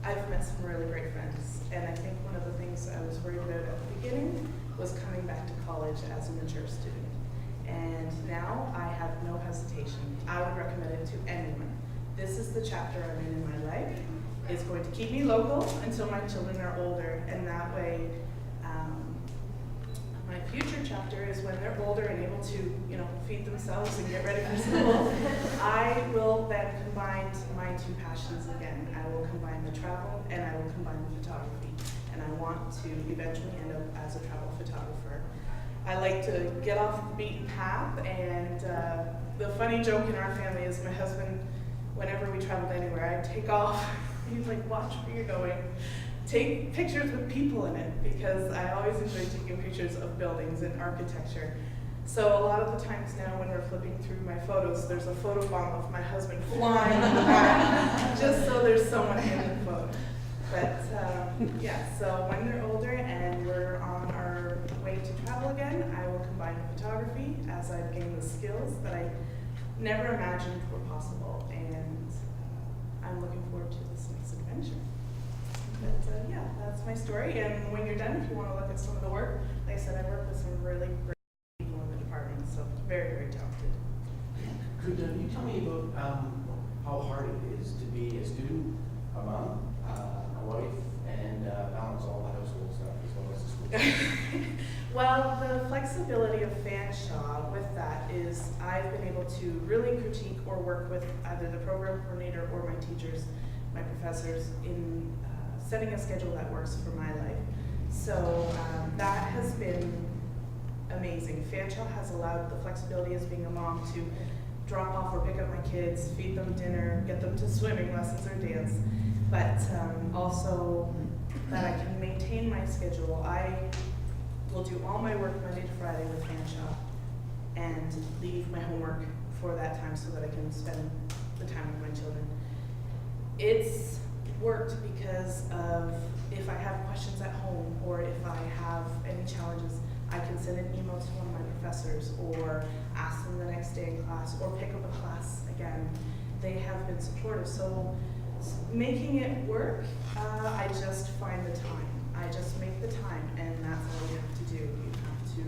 I've met some really great friends, and I think one of the things I was worried about at the beginning was coming back to college as a mature student. And now I have no hesitation. I would recommend it to anyone. This is the chapter I'm in my life. It's going to keep me local until my children are older, and that way my future chapter is when they're older and able to, feed themselves and get ready for school. I will then combine my two passions again. I will combine the travel and I will combine the photography. And I want to eventually end up as a travel photographer. I like to get off the beaten path, and the funny joke in our family is my husband, whenever we traveled anywhere, I'd take off. He's like, watch where you're going. Take pictures with people in it, because I always enjoy taking pictures of buildings and architecture. So a lot of the times now when we're flipping through my photos, there's a photo bomb of my husband flying in the back, just so there's someone in the photo. But yeah, so when they're older and we're on our way to travel again, I will combine photography as I've gained the skills that I never imagined were possible. And I'm looking forward to this next adventure. But yeah, that's my story. And when you're done, if you want to look at some of the work, like I said, I work with some really great people in the department, so very, very talented.
Could you tell me about how hard it is to be a student, a mom, a wife, and balance all the household stuff as well as the school?
Well, the flexibility of Fanshawe with that is I've been able to really critique or work with either the program coordinator or my teachers, my professors, in setting a schedule that works for my life. So that has been amazing. Fanshawe has allowed the flexibility as being a mom to drop off or pick up my kids, feed them dinner, get them to swimming lessons or dance, but also that I can maintain my schedule. I will do all my work Monday to Friday with Fanshawe and leave my homework for that time so that I can spend the time with my children. It's worked because of if I have questions at home or if I have any challenges, I can send an email to one of my professors or ask them the next day in class or pick up a class again. They have been supportive. So making it work, I just find the time. I just make the time, and that's all you have to do. You have to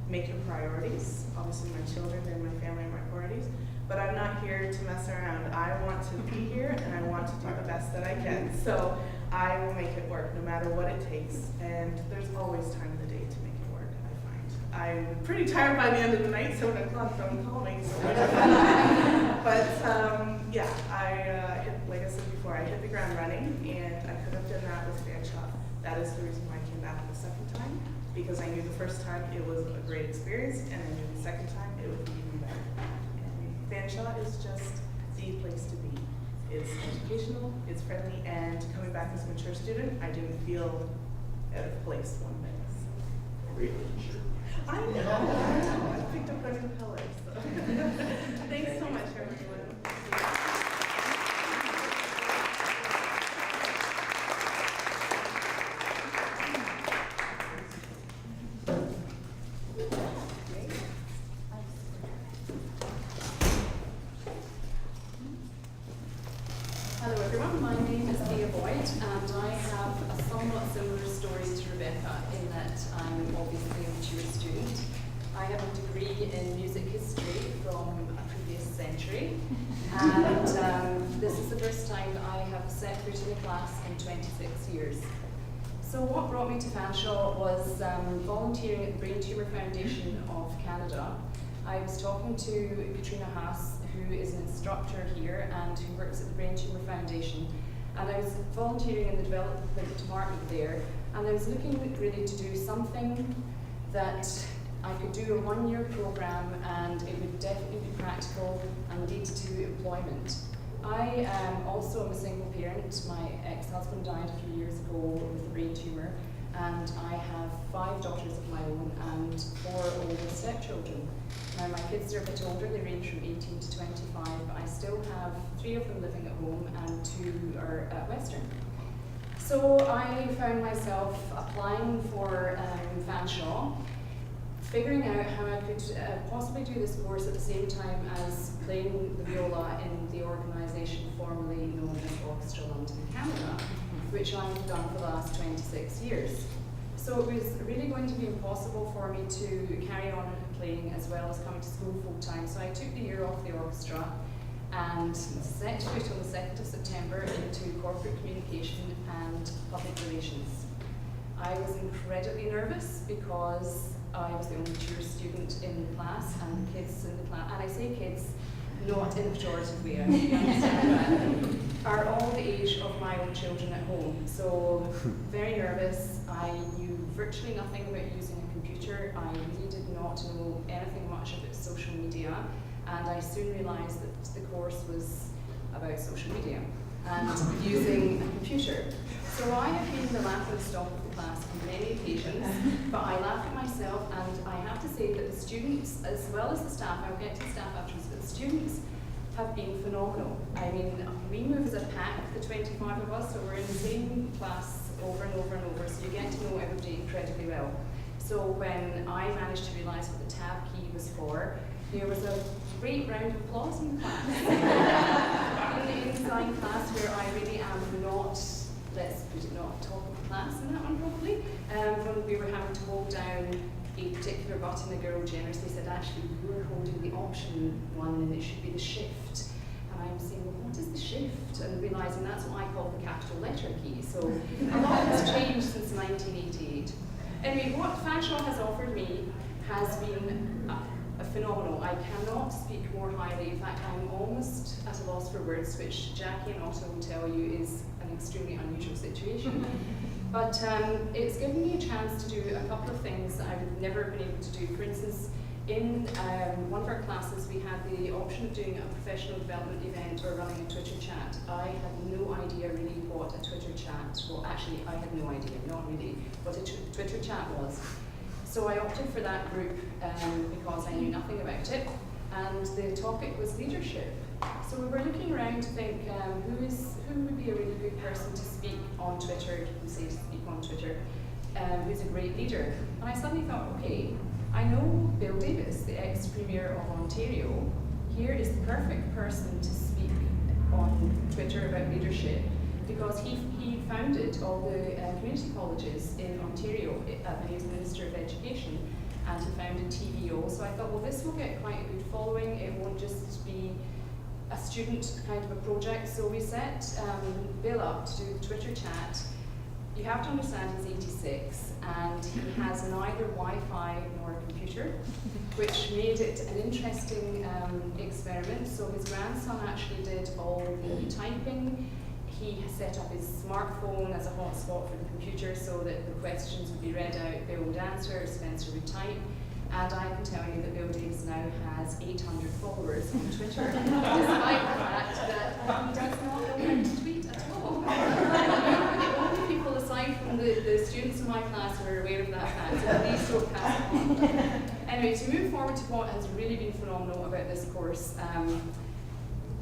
make your priorities. Obviously my children and my family are my priorities, but I'm not here to mess around. I want to be here and I want to do the best that I can. So I will make it work no matter what it takes. And there's always time in the day to make it work, I find. I'm pretty tired by the end of the night, 7 o'clock, don't call me. So but yeah, like I said before, I hit the ground running, and I could have done that with Fanshawe. That is the reason why I came back the second time, because I knew the first time it was a great experience, and I knew the second time it would be even better. And Fanshawe is just the place to be. It's educational, it's friendly, and coming back as a mature student, I didn't feel out of place one day.
Really? Sure.
I know. I picked up a new color. So. Thanks so much, everyone.
Hello everyone, my name is Leah Boyd and I have a somewhat similar story to Rebecca in that I'm obviously a mature student. I have a degree in music history from a previous century and this is the first time that I have set foot in a class in 26 years. So what brought me to Fanshawe was volunteering at the Brain Tumour Foundation of Canada. I was talking to Katrina Haas, who is an instructor here and who works at the Brain Tumour Foundation. And I was volunteering in the development department there, and I was looking really to do something that I could do a one-year program and it would definitely be practical and lead to employment. I also am a single parent. My ex-husband died a few years ago with a brain tumour, and I have 5 daughters of my own and 4 older stepchildren. Now my kids are a bit older, they range from 18 to 25, but I still have 3 of them living at home and 2 are at Western. So I found myself applying for Fanshawe, figuring out how I could possibly do this course at the same time as playing the viola in the organisation formerly known as Orchestra London Canada, which I've done for the last 26 years. So it was really going to be impossible for me to carry on playing as well as coming to school full time. So I took the year off the orchestra and set foot on the 2nd of September into corporate communication and public relations. I was incredibly nervous because I was the only mature student in the class and the kids in the class, and I say kids not in a pejorative way, I understand that, are all the age of my own children at home. So very nervous. I knew virtually nothing about using a computer. I really did not know anything much about social media, and I soon realised that the course was about social media and using a computer. So I have been the laughing stock of the class on many occasions, but I laugh at myself, and I have to say that the students, as well as the staff, I'll get to the staff afterwards, but the students have been phenomenal. I mean, we move as a pack, the 25 of us, so we're in the same class over and over and over, so you get to know everybody incredibly well. So when I managed to realise what the tab key was for, there was a great round of applause in the class. In the design class, where I really am not, let's put it not top of the class in that one probably, when we were having to hold down a particular button, the girl generously said, actually, you were holding the option one and it should be the shift. And I'm saying, well, what is the shift? And realising that's what I call the capital letter key. So a lot has changed since 1988. Anyway, what Fanshawe has offered me has been phenomenal. I cannot speak more highly. In fact, I'm almost at a loss for words, which Jackie and Otto will tell you is an extremely unusual situation. But it's given me a chance to do a couple of things that I would never have been able to do. For instance, in one of our classes, we had the option of doing a professional development event or running a Twitter chat. I had no idea really what a Twitter chat, well actually I had no idea, not really, what a Twitter chat was. So I opted for that group because I knew nothing about it, and the topic was leadership. So we were looking around to think who would be a really good person to speak on Twitter, if you can say to speak on Twitter, who's a great leader. And I suddenly thought, okay, I know Bill Davis, the ex-Premier of Ontario. Here is the perfect person to speak on Twitter about leadership, because he founded all the community colleges in Ontario when he was Minister of Education, and he founded TVO. So I thought, well, this will get quite a good following. It won't just be a student kind of a project. So we set Bill up to do the Twitter chat. You have to understand he's 86 and he has neither Wi-Fi nor a computer, which made it an interesting experiment. So his grandson actually did all the typing. He set up his smartphone as a hotspot for the computer so that the questions would be read out, Bill would answer, Spencer would type. And I can tell you that Bill Davis now has 800 followers on Twitter, despite the fact that he does not know how to tweet at all. The only people aside from the students in my my class are aware of that fact, so please don't pass it on. Anyway, to move forward to what has really been phenomenal about this course,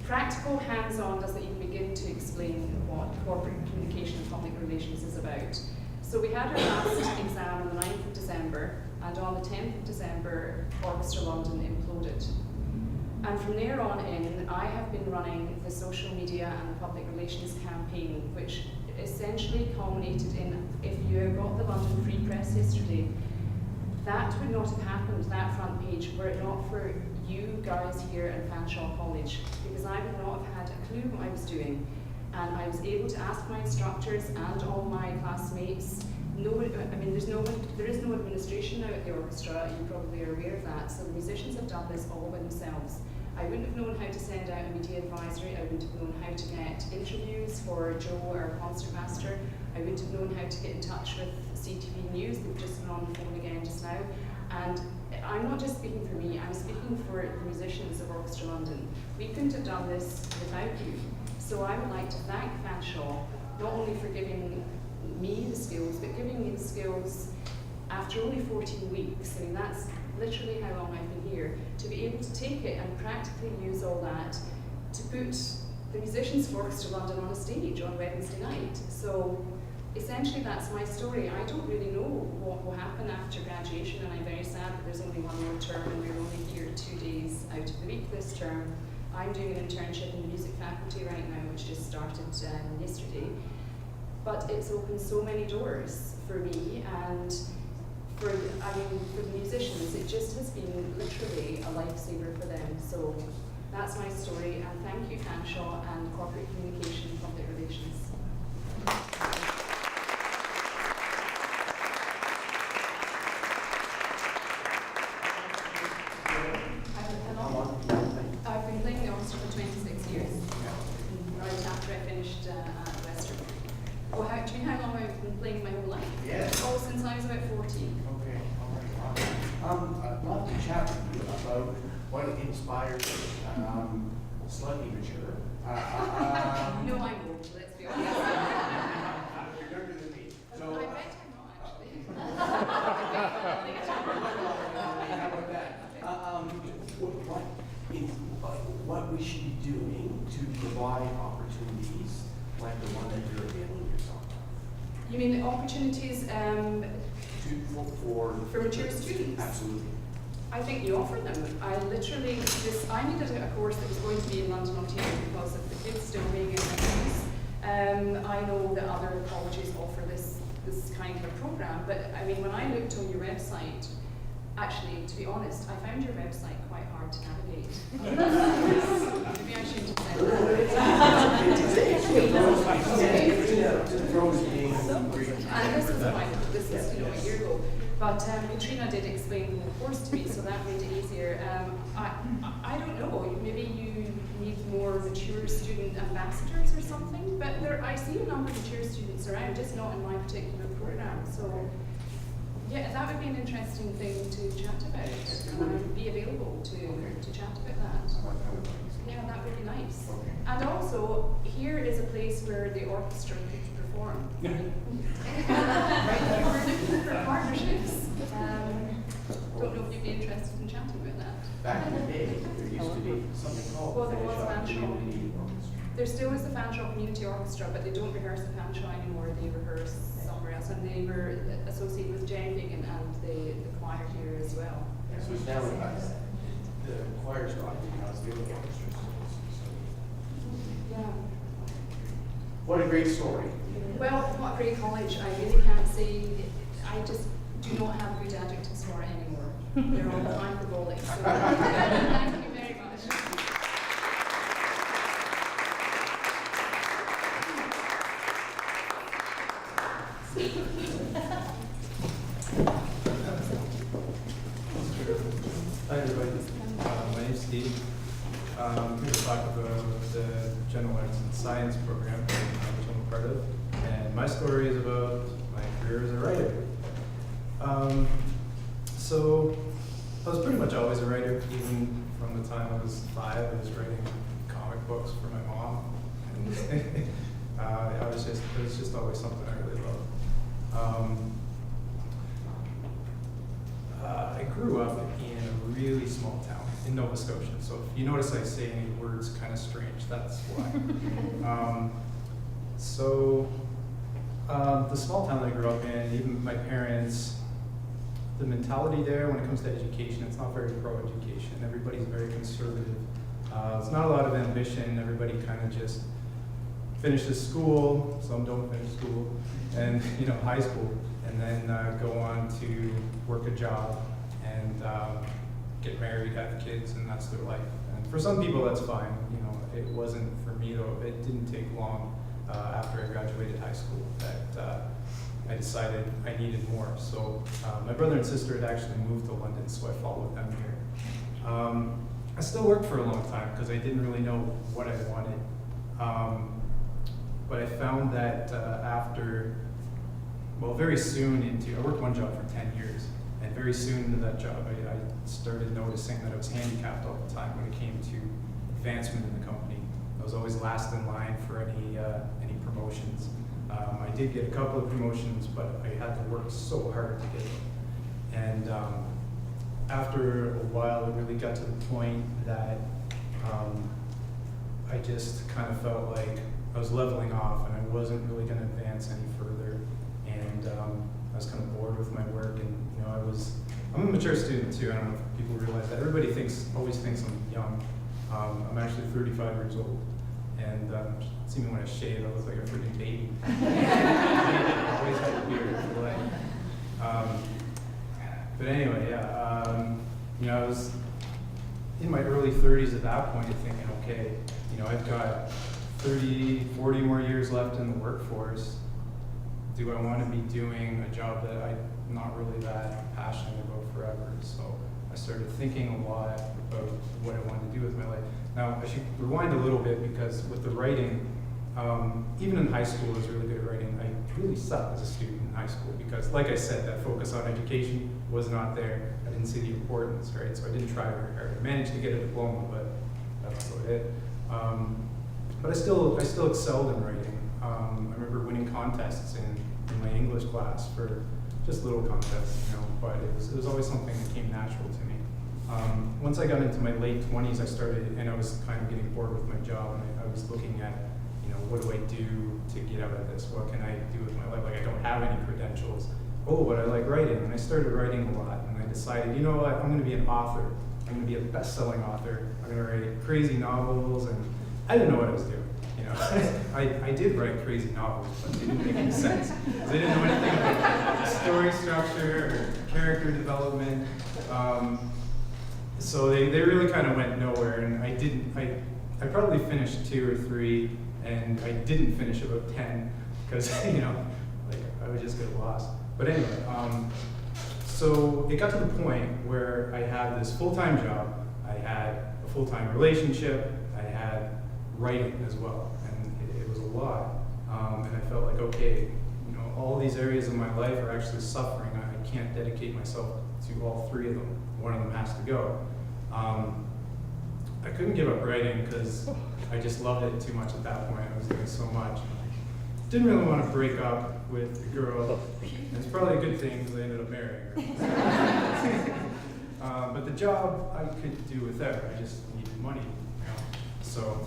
practical hands-on doesn't even begin to explain what corporate communication and public relations is about. So we had our last exam on the 9th of December, and on the 10th of December, Orchestra London imploded. And from there on in, I have been running the social media and the public relations campaign, which essentially culminated in, if you got the London Free Press yesterday, that would not have happened, that front page, were it not for you guys here at Fanshawe College, because I would not have had a clue what I was doing. And I was able to ask my instructors and all my classmates. There is no administration now at the orchestra, you probably are aware of that, so the musicians have done this all by themselves. I wouldn't have known how to send out a media advisory, I wouldn't have known how to get interviews for Joe, our concertmaster, I wouldn't have known how to get in touch with CTV News, they've just been on the phone again just now. And I'm not just speaking for me, I'm speaking for the musicians of Orchestra London. We couldn't have done this without you. So I would like to thank Fanshawe, not only for giving me the skills, but giving me the skills after only 14 weeks. I mean, that's literally how long I've been here, to be able to take it and practically use all that to put the musicians of Orchestra London on a stage on Wednesday night. So essentially that's my story. I don't really know what will happen after graduation, and I'm very sad that there's only one more term and we're only here 2 days out of the week this term. I'm doing an internship in the music faculty right now, which just started yesterday. But it's opened so many doors for me and for the musicians. It just has been literally a lifesaver for them. So that's my story, and thank you Fanshawe and Corporate Communication and Public Relations. I've been playing the orchestra for 26 years, right after I finished at Western. Well, do you know how long I've been playing my whole life?
Yes.
Oh, since I was about 14.
Okay, all right. I'd love to chat with you about what inspired you, slightly mature.
No, I'm old, let's be honest.
You're younger than me. So,
I bet I'm not actually.
how about that? What we should be doing to provide opportunities like the one that you're availing yourself of?
You mean opportunities for mature students?
Absolutely.
I think you offer them. I needed a course that was going to be in London, Ontario because of the kids still being in their schools. I know that other colleges offer this kind of a program, but I mean, when I looked on your website, actually, to be honest, I found your website quite hard to navigate. Maybe I shouldn't have said that. This is a year ago. But Katrina did explain the course to me, so that made it easier. I don't know, maybe you need more mature student ambassadors or something, but I see a number of mature students around, just not in my particular program. So yeah, that would be an interesting thing to chat about, and be available to chat about that. Yeah, that would be nice. And also, here is a place where the orchestra could perform. Right, we're looking for partnerships. Don't know if you'd be interested in chatting about that.
Back in the day, there used to be something called
Well, there was
Fanshawe
Fanshawe.
Community Orchestra.
There still is the Fanshawe Community Orchestra, but they don't rehearse at Fanshawe anymore. They rehearse somewhere else, and they were associated with Jen Fagan and the choir here as well.
So it's now the choir's gone because the other orchestras.
Yeah.
What a great story.
Well, what a great college. I really can't say, I just do not have good adjectives for it anymore. They're all hyperbolic. So thank you very much.
Hi everybody, my name's Steve. I'm here to talk about the General Arts and Science program, which I'm a part of. And my story is about my career as a writer. So I was pretty much always a writer, even from the time I was 5. I was writing comic books for my mom. And it was just always something I really loved. I grew up in a really small town in Nova Scotia. So if you notice I say any words kind of strange, that's why. The small town that I grew up in, even my parents, the mentality there when it comes to education, it's not very pro-education. Everybody's very conservative. There's not a lot of ambition. Everybody kind of just finishes school. Some don't finish school, and high school, and then go on to work a job and get married, have kids, and that's their life. And for some people, that's fine. It wasn't for me though. It didn't take long after I graduated high school that I decided I needed more. So my brother and sister had actually moved to London, so I followed them here. I still worked for a long time because I didn't really know what I wanted. But I found that very soon I worked one job for 10 years, and very soon into that job, I started noticing that I was handicapped all the time when it came to advancement in the company. I was always last in line for any promotions. I did get a couple of promotions, but I had to work so hard to get them. And after a while, it really got to the point that I just kind of felt like I was leveling off and I wasn't really going to advance any further. And I was kind of bored with my work, and I'm a mature student too. I don't know if people realize that. Everybody always thinks I'm young. I'm actually 35 years old, and see me when I shave, I look like a freaking baby. I always had a beard for life. But anyway, I was in my early 30s at that point, thinking, okay, I've got 30, 40 more years left in the workforce. Do I want to be doing a job that I'm not really that passionate about forever? So I started thinking a lot about what I wanted to do with my life. Now, I should rewind a little bit, because with the writing, even in high school, I was really good at writing. I really sucked as a student in high school because, like I said, that focus on education was not there. I didn't see the importance, right? So I didn't try very hard. I managed to get a diploma, but that's about it. But I still excelled in writing. I remember winning contests in my English class for just little contests, but it was always something that came natural to me. Once I got into my late 20s, I was kind of getting bored with my job, and I was looking at, what do I do to get out of this? What can I do with my life? Like, I don't have any credentials. Oh, but I like writing, and I started writing a lot, and I decided, you know what, I'm gonna be an author. I'm gonna be a best-selling author. I'm gonna write crazy novels, and I didn't know what I was doing. I did write crazy novels, but they didn't make any sense, because I didn't know anything about story structure or character development. So they really kind of went nowhere, and I probably finished 2 or 3, and I didn't finish about 10, because I would just get lost. But anyway, so it got to the point where I had this full-time job, I had a full-time relationship, I had writing as well, and it was a lot. And I felt like, okay, all these areas of my life are actually suffering. I can't dedicate myself to all 3 of them. One of them has to go. I couldn't give up writing because I just loved it too much at that point. I was doing so much. Didn't really want to break up with a girl. It's probably a good thing because I ended up marrying her. But the job I could do without. I just needed money. So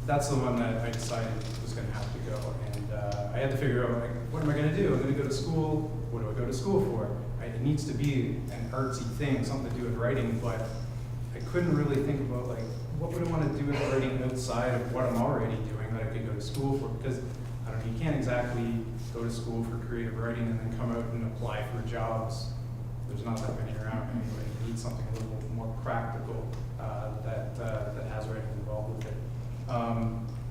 that's the one that I decided was going to have to go. And I had to figure out, what am I going to do? I'm going to go to school. What do I go to school for? It needs to be an artsy thing, something to do with writing, but I couldn't really think about, what would I want to do with writing outside of what I'm already doing that I could go to school for? Because, I don't know, you can't exactly go to school for creative writing and then come out and apply for jobs. There's not that many around anyway. You need something a little more practical that has writing involved with it.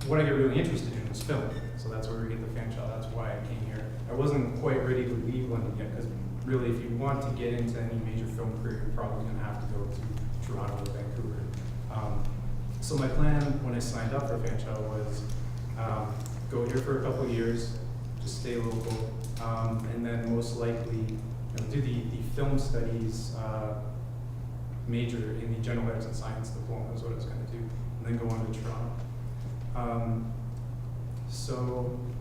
What I get really interested in was film, so that's where we get the Fanshawe. That's why I came here. I wasn't quite ready to leave London yet, because really, if you want to get into any major film career, you're probably going to have to go to Toronto or Vancouver. So my plan when I signed up for Fanshawe was go here for a couple of years, just stay local, and then most likely do the film studies major in the general arts and science diploma is what I was going to do, and then go on to Toronto.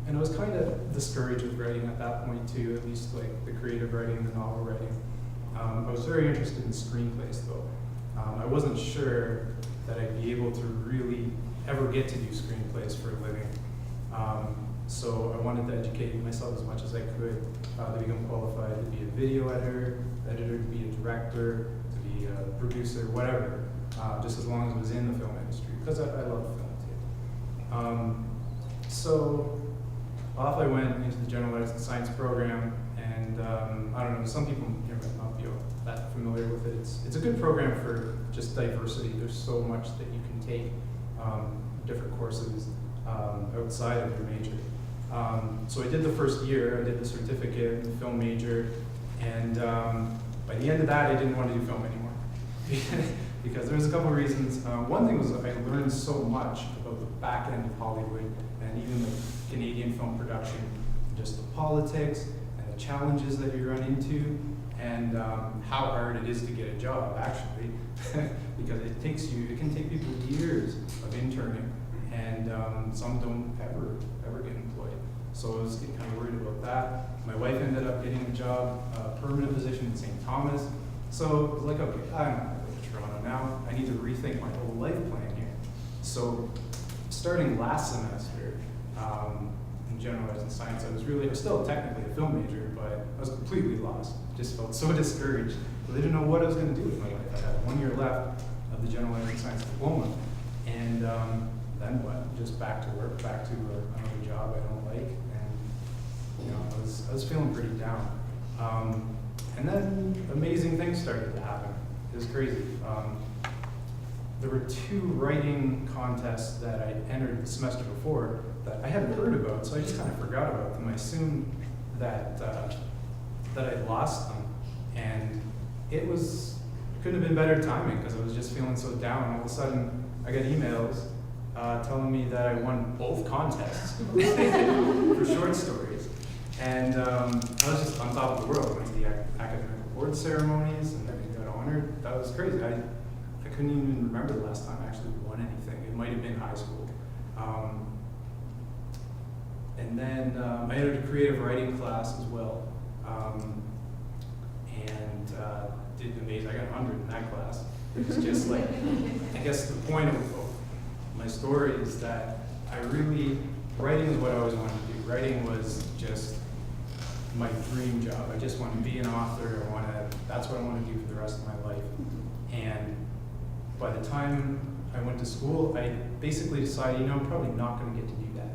And I was kind of discouraged with writing at that point too, at least the creative writing and the novel writing. I was very interested in screenplays though. I wasn't sure that I'd be able to really ever get to do screenplays for a living. So I wanted to educate myself as much as I could to become qualified to be a video editor, to be a director, to be a producer, whatever, just as long as it was in the film industry, because I love film too. So off I went into the General Arts and Science program, and I don't know, some people here might not be that familiar with it. It's a good program for just diversity. There's so much that you can take, different courses outside of your major. So I did the first year, I did the certificate, the film major, and by the end of that I didn't want to do film anymore. Because there was a couple of reasons. One thing was I learned so much about the back end of Hollywood and even the Canadian film production, just the politics and the challenges that you run into, and how hard it is to get a job actually, because it can take people years of interning, and some don't ever get employed. So I was getting kind of worried about that. My wife ended up getting a job, a permanent position in St. Thomas. So I was like, okay, I'm not going to Toronto now. I need to rethink my whole life plan here. So starting last semester in General Arts and Science, I was still technically a film major, but I was completely lost. Just felt so discouraged. I didn't know what I was going to do with my life. I had 1 year left of the General Arts and Science diploma. And then what? Just back to work, back to another job I don't like. And I was feeling pretty down. And then amazing things started to happen. It was crazy. There were 2 writing contests that I entered the semester before that I hadn't heard about, so I just kind of forgot about them. I assumed that I'd lost them, and couldn't have been better timing because I was just feeling so down. All of a sudden, I got emails telling me that I won both contests for short stories, and I was just on top of the world. I went to the academic award ceremonies, and I got honored. That was crazy. I couldn't even remember the last time I actually won anything. It might have been high school. And then I entered a creative writing class as well, and did amazing. I got 100 in that class. It was just like, I guess the point of my story is that writing is what I always wanted to do. Writing was just my dream job. I just want to be an author. That's what I want to do for the rest of my life. And by the time I went to school, I basically decided, I'm probably not going to get to do that.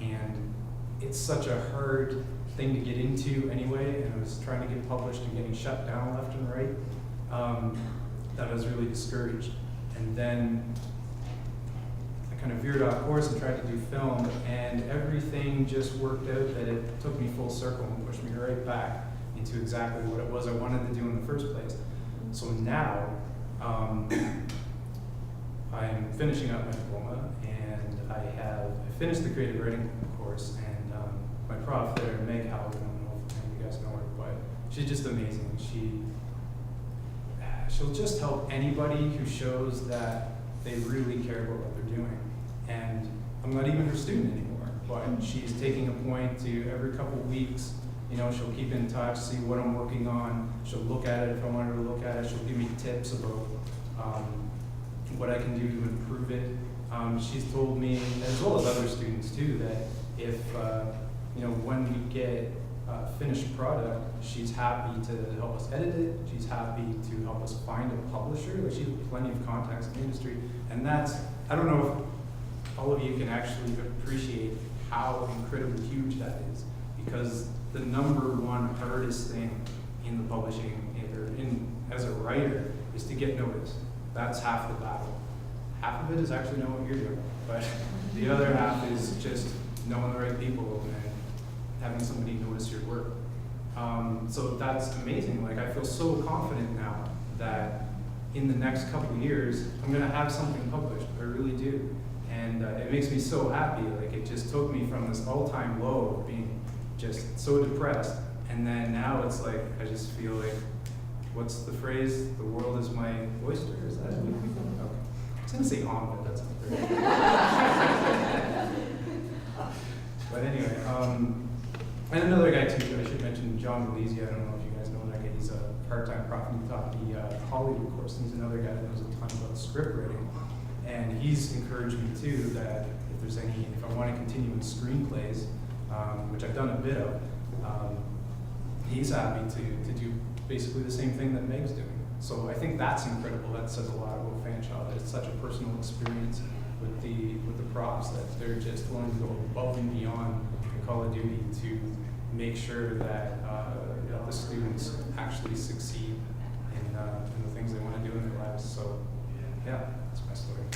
And it's such a hard thing to get into anyway, and I was trying to get published and getting shut down left and right, that I was really discouraged. And then I kind of veered off course and tried to do film, and everything just worked out that it took me full circle and pushed me right back into exactly what it was I wanted to do in the first place. So now, I'm finishing up my diploma, and I finished the creative writing course, and my prof there, Meg Howard, I don't know if any of you guys know her, but she's just amazing. She'll just help anybody who shows that they really care about what they're doing. And I'm not even her student anymore, but she's taking a point to every couple weeks, she'll keep in touch, see what I'm working on. She'll look at it if I want her to look at it. She'll give me tips about what I can do to improve it. She's told me, as well as other students too, that if, when we get a finished product, she's happy to help us edit it. She's happy to help us find a publisher. Like, she has plenty of contacts in the industry. And I don't know if all of you can actually appreciate how incredibly huge that is, because the #1 hardest thing in the publishing, as a writer, is to get noticed. That's half the battle. Half of it is actually knowing what you're doing, but the other half is just knowing the right people and having somebody notice your work. So that's amazing. Like, I feel so confident now that in the next couple of years, I'm gonna have something published. I really do. And it makes me so happy. Like, it just took me from this all-time low of being just so depressed, and then now it's like, I just feel like, what's the phrase? The world is my oyster, is that it? Okay. I was gonna say omelet, that's not great. But anyway, and another guy too, I should mention, John Belisi. I don't know if you guys know that guy. he's a part-time prof, and he taught the Hollywood course. And he's another guy that knows a ton about script writing. And he's encouraged me too that if I want to continue in screenplays, which I've done a bit of, he's happy to do basically the same thing that Meg's doing. So I think that's incredible. That says a lot about Fanshawe, that it's such a personal experience with the profs, that they're just willing to go above and beyond the Call of Duty to make sure that the students actually succeed in the things they want to do in their lives. So yeah, that's my story.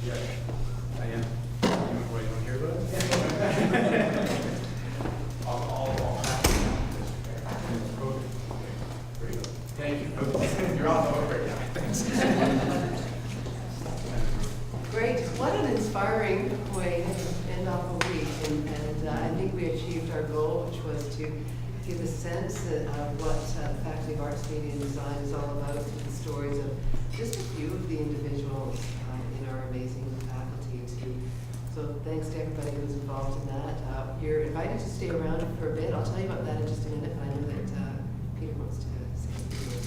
Yeah, I am. What, you want to hear about it? Thank you. You're on the hook right now. Thanks.
Great. What an inspiring way to end off a week. And I think we achieved our goal, which was to give a sense of what the Faculty of Arts, Media and Design is all about, the stories of just a few of the individuals in our amazing faculty too. So thanks to everybody who's involved in that. You're invited to stay around for a bit. I'll tell you about that in just a minute, but I know that Peter wants to say a few words.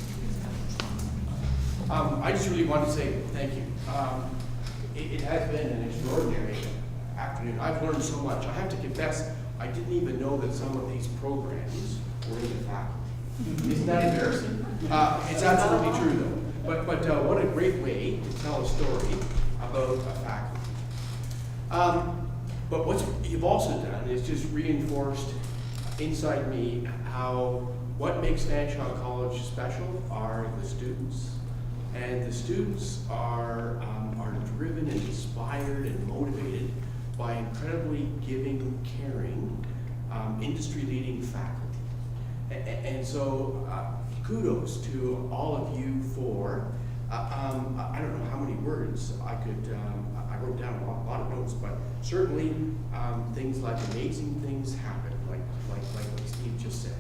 I just really want to say thank you. It has been an extraordinary afternoon. I've learned so much. I have to confess, I didn't even know that some of these programs were in the faculty. Isn't that embarrassing? It's absolutely true though. But what a great way to tell a story about a faculty. But what you've also done is just reinforced inside me what makes Fanshawe College special are the students. And the students are driven and inspired and motivated by incredibly giving, caring, industry-leading faculty. And so kudos to all of you for, I don't know how many words I wrote down a lot of notes, but certainly things like amazing things happen, like what Steve just said.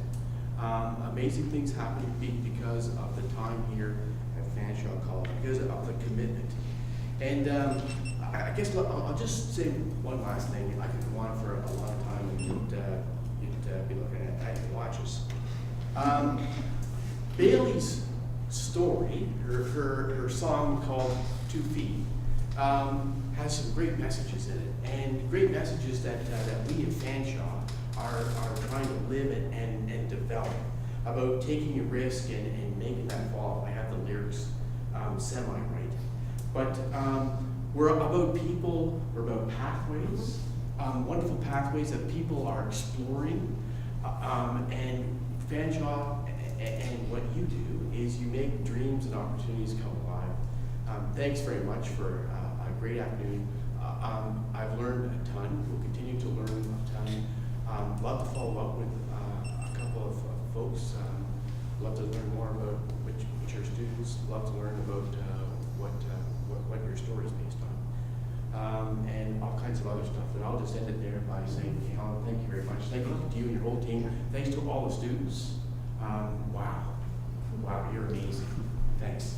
Amazing things happen because of the time here at Fanshawe College, because of the commitment. And I guess I'll just say one last thing. I could go on for a long time and you'd be looking at your watches. Bailey's story, her song called 2 Feet, has some great messages in it, and great messages that we at Fanshawe are trying to live and develop, about taking a risk and making that fall. I have the lyrics semi-right. But we're about people, we're about pathways, wonderful pathways that people are exploring, and Fanshawe and what you do is you make dreams and opportunities come alive. Thanks very much for a great afternoon. I've learned a ton, we'll continue to learn a ton. Love to follow up with a couple of folks. Love to learn more about which are students. Love to learn about what your story is based on, and all kinds of other stuff. And I'll just end it there by saying, Helen, thank you very much. Thank you to you and your whole team. Thanks to all the students. Wow, you're amazing. Thanks.